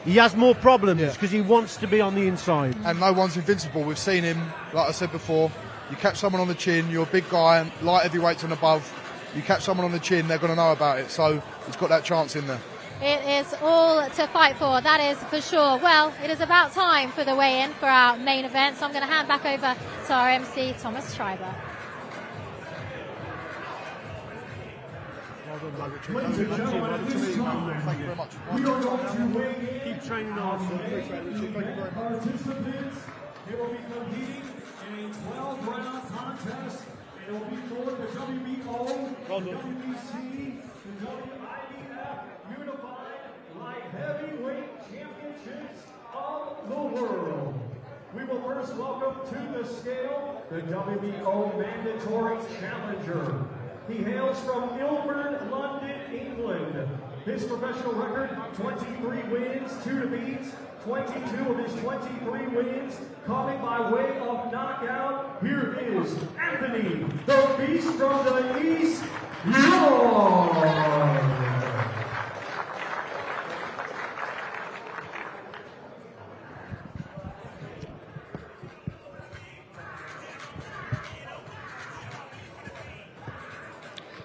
He has more problems because he wants to be on the inside. And no one's invincible. We've seen him, like I said before, you catch someone on the chin, you're a big guy, light heavyweights and above, you catch someone on the chin, they're going to know about it. So he's got that chance in there. It is all to fight for, that is for sure. Well, it is about time for the weigh-in for our main event, so I'm going to hand back over to our MC, Thomas Schreiber. Ladies and gentlemen, at this time, Thank you very much. we are going to weigh in. Keep training on. Participants, they will be competing in a 12-round contest. It will be for the WBO, WBC, the WIBF Unified Light Heavyweight Championships of the world. We will first welcome to the scale the WBO Mandatory Challenger. He hails from Ilford, London, England. His professional record, 23 wins, 2 defeats. 22 of his 23 wins coming by way of knockout. Here is Anthony, the Beast from the East, Yarde.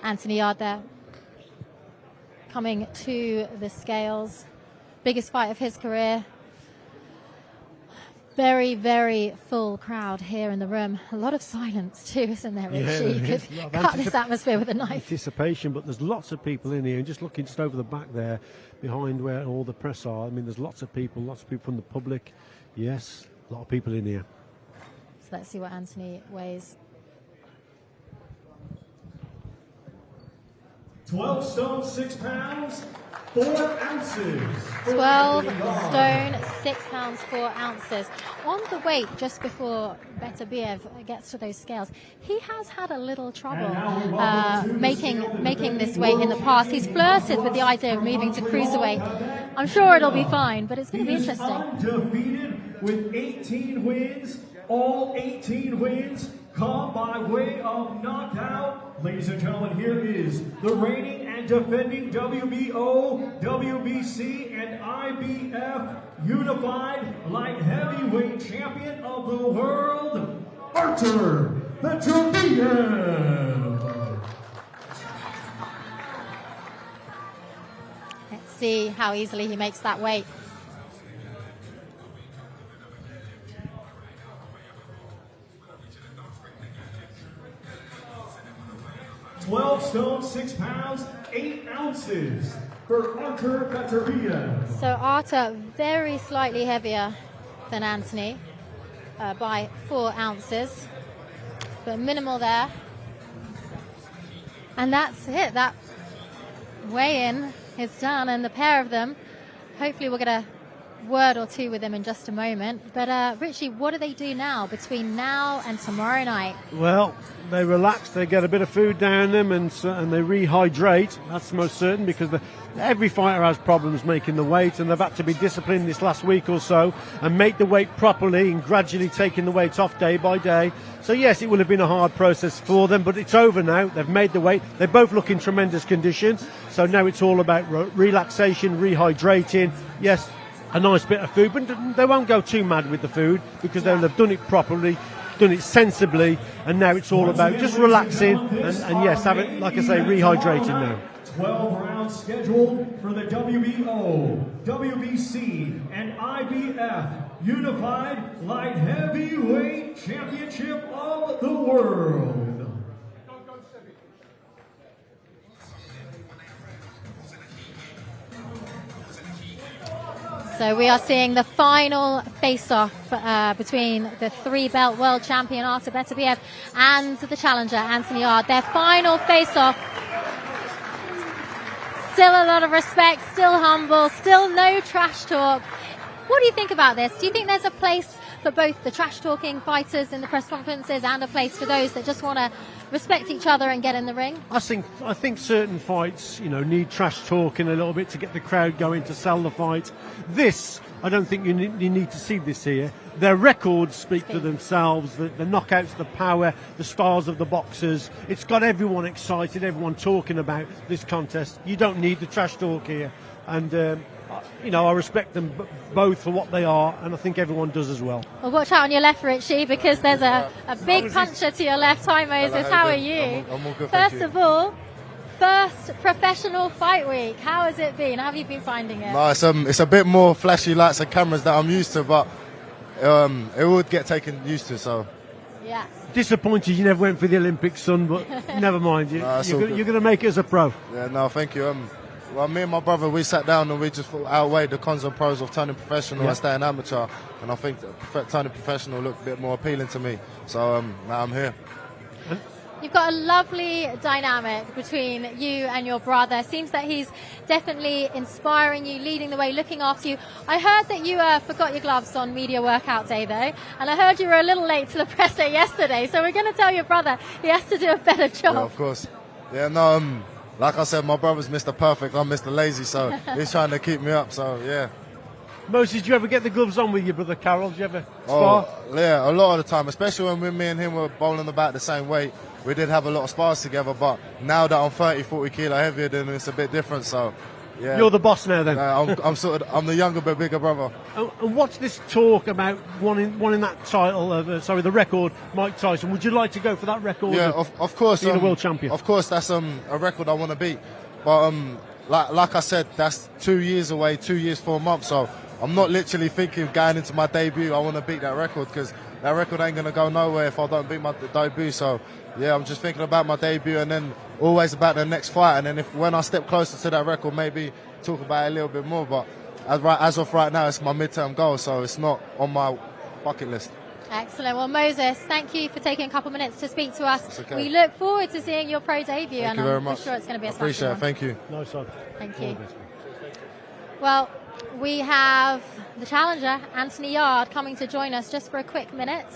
Anthony Yarde there, coming to the scales. Biggest fight of his career. Very, very full crowd here in the room. A lot of silence too, isn't there, Richie? You could cut this atmosphere with a knife. Anticipation, but there's lots of people in here. And just looking just over the back there, behind where all the press are, I mean, there's lots of people from the public. Yes, a lot of people in here. So let's see what Anthony weighs. 12 stone, 6 pounds, 4 ounces. 12 stone, 6 pounds, 4 ounces. On the weight, just before Beterbiev gets to those scales, he has had a little trouble making this weight in the past. He's flirted with the idea of moving to cruiserweight. I'm sure it'll be fine, but it's going to be interesting. Undefeated with 18 wins, all 18 wins come by way of knockout. Ladies and gentlemen, here is the reigning and defending WBO, WBC, and IBF Unified Light Heavyweight Champion of the world, Artur Beterbiev. Let's see how easily he makes that weight. 12 stone, 6 pounds, 8 ounces for Artur Beterbiev. So Artur very slightly heavier than Anthony by 4 ounces, but minimal there. And that's it. That weigh-in is done, and the pair of them, hopefully we'll get a word or two with them in just a moment. But Richie, what do they do now between now and tomorrow night? Well, they relax, they get a bit of food down them, and they rehydrate. That's most certain, because every fighter has problems making the weight, and they've had to be disciplined this last week or so and make the weight properly and gradually taking the weight off day by day. So yes, it will have been a hard process for them, but it's over now. They've made the weight. They both look in tremendous condition. So now it's all about relaxation, rehydrating. Yes, a nice bit of food, but they won't go too mad with the food, because they'll have done it properly, done it sensibly, and now it's all about just relaxing and yes, have it, like I say, rehydrating now. 12 rounds scheduled for the WBO, WBC, and IBF Unified Light Heavyweight Championship of the world. So we are seeing the final face-off between the 3-belt world champion Artur Beterbiev and the challenger Anthony Yarde. Their final face-off. Still a lot of respect, still humble, still no trash talk. What do you think about this? Do you think there's a place for both the trash-talking fighters in the press conferences and a place for those that just want to respect each other and get in the ring? I think certain fights, need trash talking a little bit to get the crowd going, to sell the fight. This, I don't think you need to see this here. Their records speak for themselves. The knockouts, the power, the styles of the boxers. It's got everyone excited, everyone talking about this contest. You don't need the trash talk here. And you know, I respect them both for what they are, and I think everyone does as well. Well, watch out on your left, Richie, because there's a big puncher to your left. Hi, Moses. How are you? I'm all good, First of all, first professional fight week. How has it been? How have you been finding it? No, it's a bit more flashy lights and cameras that I'm used to, but it would get taken used to. So Yeah. Disappointed you never went for the Olympics, son, but never mind. You're going to make it as a pro. Yeah, no, thank you. Well, me and my brother, we sat down and we just outweighed the cons and pros of turning professional and staying amateur. And I think turning professional looked a bit more appealing to me. So now I'm here. You've got a lovely dynamic between you and your brother. Seems that he's definitely inspiring you, leading the way, looking after you. I heard that you forgot your gloves on media workout day, though, and I heard you were a little late to the press day yesterday. So we're going to tell your brother he has to do a better job. Yeah, of course. Yeah, no, like I said, my brother's Mr. Perfect, I'm Mr. Lazy, so he's trying to keep me up, so yeah. Moses, did you ever get the gloves on with your brother Carol? Did you ever spar? Oh, yeah, a lot of the time, especially when me and him were bowling about the same weight. We did have a lot of spars together, but now that I'm 30, 40 kilo heavier, then it's a bit different, so yeah. You're the boss now, then? I'm the younger but bigger brother. And what's this talk about wanting that title of, the record, Mike Tyson? Would you like to go for that record? Yeah, of course. Being a world champion. Of course, that's a record I want to beat. But like I said, that's 2 years away, 2 years, 4 months. So I'm not literally thinking going into my debut, I want to beat that record, because that record ain't going to go nowhere if I don't beat my debut. So yeah, I'm just thinking about my debut and then always about the next fight. And then when I step closer to that record, maybe talk about it a little bit more. But as of right now, it's my midterm goal, so it's not on my bucket list. Excellent. Well, Moses, thank you for taking a couple minutes to speak to us. That's okay. We look forward to seeing your pro debut, Thank and you very I'm much. sure it's going to be a Appreciate it. one. Thank you. No, son. Thank you. Well, we have the challenger, Anthony Yarde, coming to join us just for a quick minute.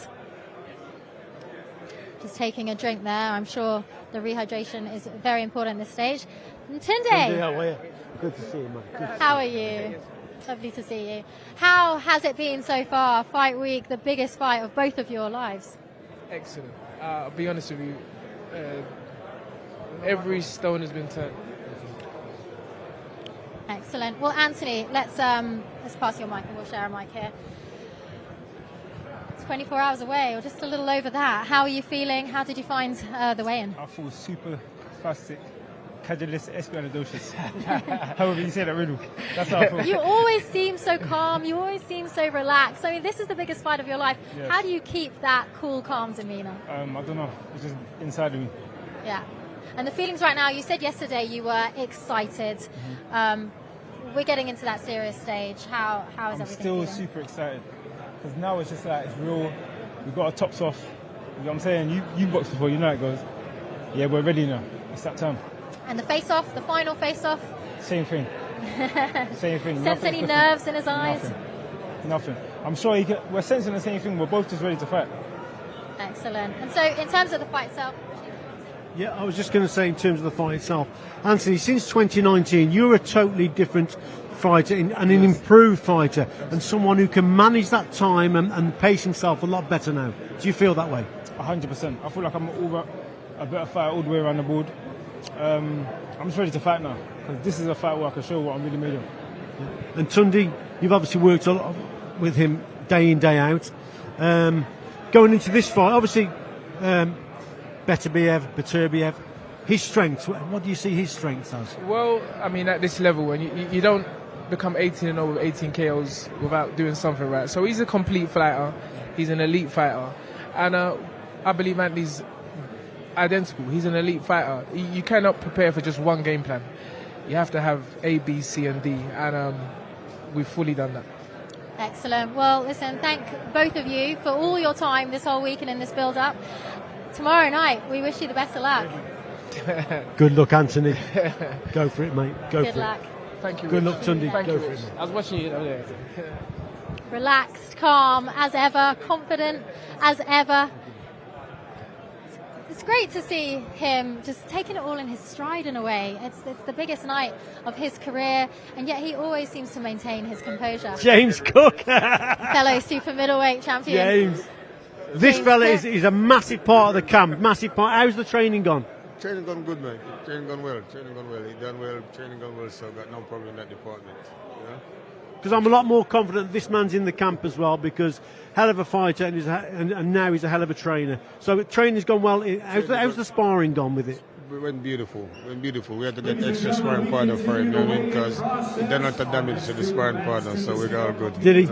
Just taking a drink there. I'm sure the rehydration is very important at this stage. Tunde, How are you? Good to see you, man. how are you? Lovely to see you. How has it been so far? Fight week, the biggest fight of both of your lives. Excellent. I'll be honest with you. Every stone has been turned. Excellent. Well, Anthony, let's pass your mic and we'll share a mic here. 24 hours away, or just a little over that. How are you feeling? How did you find the weigh-in? I feel super fantastic. Espianadocious. However you say that riddle. That's how I feel. You always seem so calm. You always seem so relaxed. I mean, this is the biggest fight of your life. Yes. How do you keep that cool, calm demeanor? I don't know. It's just inside of me. Yeah. And the feelings right now, you said yesterday you were excited. Mm-hmm. We're getting into that serious stage. How is I'm everything still feeling? super excited. Because now it's just like, it's real. We've got our tops off. You know what I'm saying? You boxed before, you know how it goes. Yeah, we're ready now. It's that time. And the face-off, the final face-off? Same thing. Same thing. Sense any nerves in his eyes? Nothing. I'm sure we're sensing the same thing. We're both just ready to fight. Excellent. And so, in terms of the fight itself? Yeah, I was just going to say in terms of the fight itself, Anthony, since 2019, you're a totally different fighter and an improved fighter, and someone who can manage that time and pace himself a lot better now. Do you feel that way? 100%. I feel like I'm a better fighter all the way around the board. I'm just ready to fight now, because this is a fight where I can show what I'm really made of. Yeah. And Tunde, you've obviously worked a lot with him day in, day out. Going into this fight, obviously, Beterbiev, his strengths, what do you see his strengths as? Well, I mean, at this level, and you don't become 18-0 with 18 KOs without doing something right. So he's a complete fighter. He's an elite fighter. And I believe Anthony's identical. He's an elite fighter. You cannot prepare for just one game plan. You have to have A, B, C, and D. And we've fully done that. Excellent. Well, listen, thank both of you for all your time this whole week and in this build-up. Tomorrow night, we wish you the best of luck. Good luck, Anthony. Go for it, mate. Go Good for luck. it. Thank you, Good Rich. luck, Tunde. Thank Go you, for Rich. it, mate. I was watching you. Relaxed, calm as ever, confident as ever. It's great to see him just taking it all in his stride in a way. It's the biggest night of his career, and yet he always seems to maintain his composure. James Cook. Fellow super middleweight champion. James. This fella is a massive part of the camp. Massive part. How's the training gone? Training gone good, man. Training gone well. Training gone well. He done well. Training gone well, so got no problem in that department. Because I'm a lot more confident this man's in the camp as well, because hell of a fighter and now he's a hell of a trainer. So training's gone well. How's the sparring gone with it? It went beautiful. We had to get extra sparring partner for him, because he done a lot of damage to the sparring partner, so we got all good. Did he?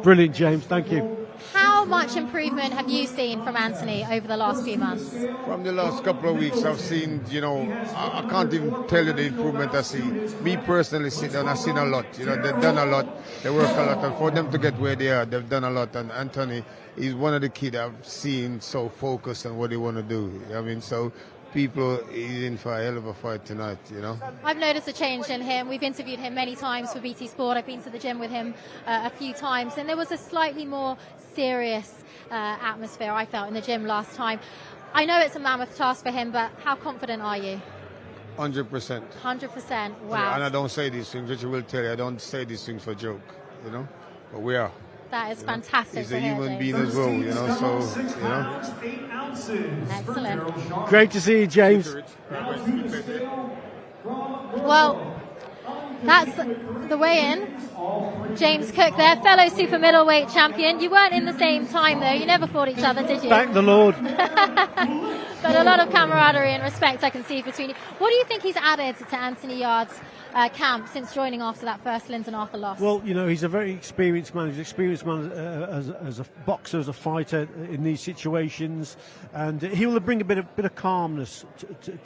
Brilliant, James. Thank you. How much improvement have you seen from Anthony over the last few months? From the last couple of weeks, I've seen, I can't even tell you the improvement I see. Me personally, I've seen a lot. They've done a lot. They work a lot. And for them to get where they are, they've done a lot. And Anthony is one of the kids I've seen so focused on what they want to do. So people is in for a hell of a fight tonight, I've noticed a change in him. We've interviewed him many times for BT Sport. I've been to the gym with him a few times, and there was a slightly more serious atmosphere, I felt, in the gym last time. I know it's a mammoth task for him, but how confident are you? 100%. 100%. Wow. And I don't say these things, Richard will tell you, I don't say these things for joke, but we are. That is fantastic. He's a human being as well, Excellent. Great to see you, James. Well, that's the weigh-in. James Cook there, fellow super middleweight champion. You weren't in the same time, though. You never fought each other, did you? Thank the Lord. But a lot of camaraderie and respect I can see between you. What do you think he's added to Anthony Yarde's camp since joining after that first Lyndon Arthur loss? Well, he's a very experienced man. He's an experienced man as a boxer, as a fighter in these situations, and he will bring a bit of calmness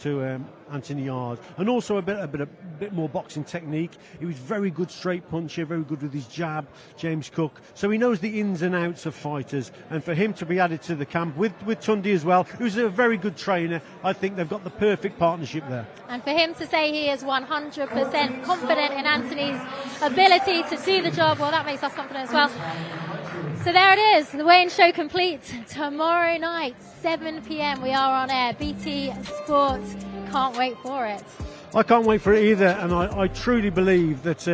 to Anthony Yarde, and also a bit more boxing technique. He was very good straight puncher, very good with his jab, James Cook. So he knows the ins and outs of fighters, and for him to be added to the camp with Tundi as well, who's a very good trainer, I think they've got the perfect partnership there. And for him to say he is 100% confident in Anthony's ability to do the job, well, that makes us confident as well. So there it is, the weigh-in show complete. Tomorrow night, 7 p.m, we are on air. BT Sport, can't wait for it. I can't wait for it either, and I truly believe that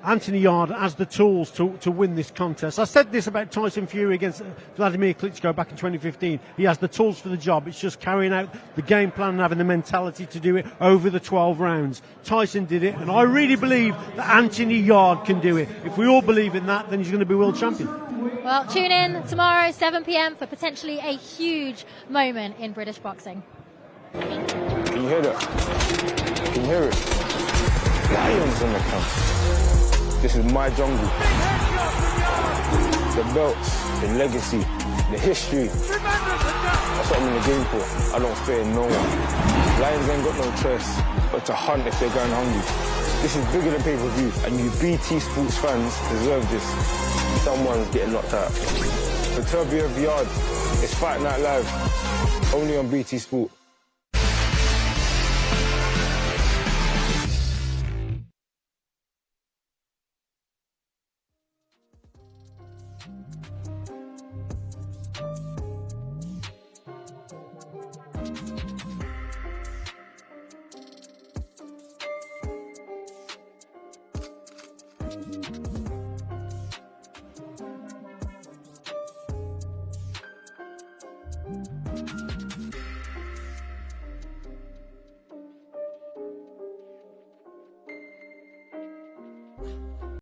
Anthony Yarde has the tools to win this contest. I said this about Tyson Fury against Vladimir Klitschko back in 2015. He has the tools for the job. It's just carrying out the game plan and having the mentality to do it over the 12 rounds. Tyson did it, and I really believe that Anthony Yarde can do it. If we all believe in that, then he's going to be world champion. Well, tune in tomorrow, 7 p.m, for potentially a huge moment in British boxing. Can you hear that? Can you hear it? Lions in the camp. This is my jungle. The belts, the legacy, the history. That's what I'm in the game for. I don't fear no one. Lions ain't got no choice but to hunt if they're going hungry. This is bigger than pay-per-view, and you BT Sports fans deserve this. Someone's getting knocked out. Beterbiev Yarde, it's Fight Night Live, only on BT Sport. Mm-hmm.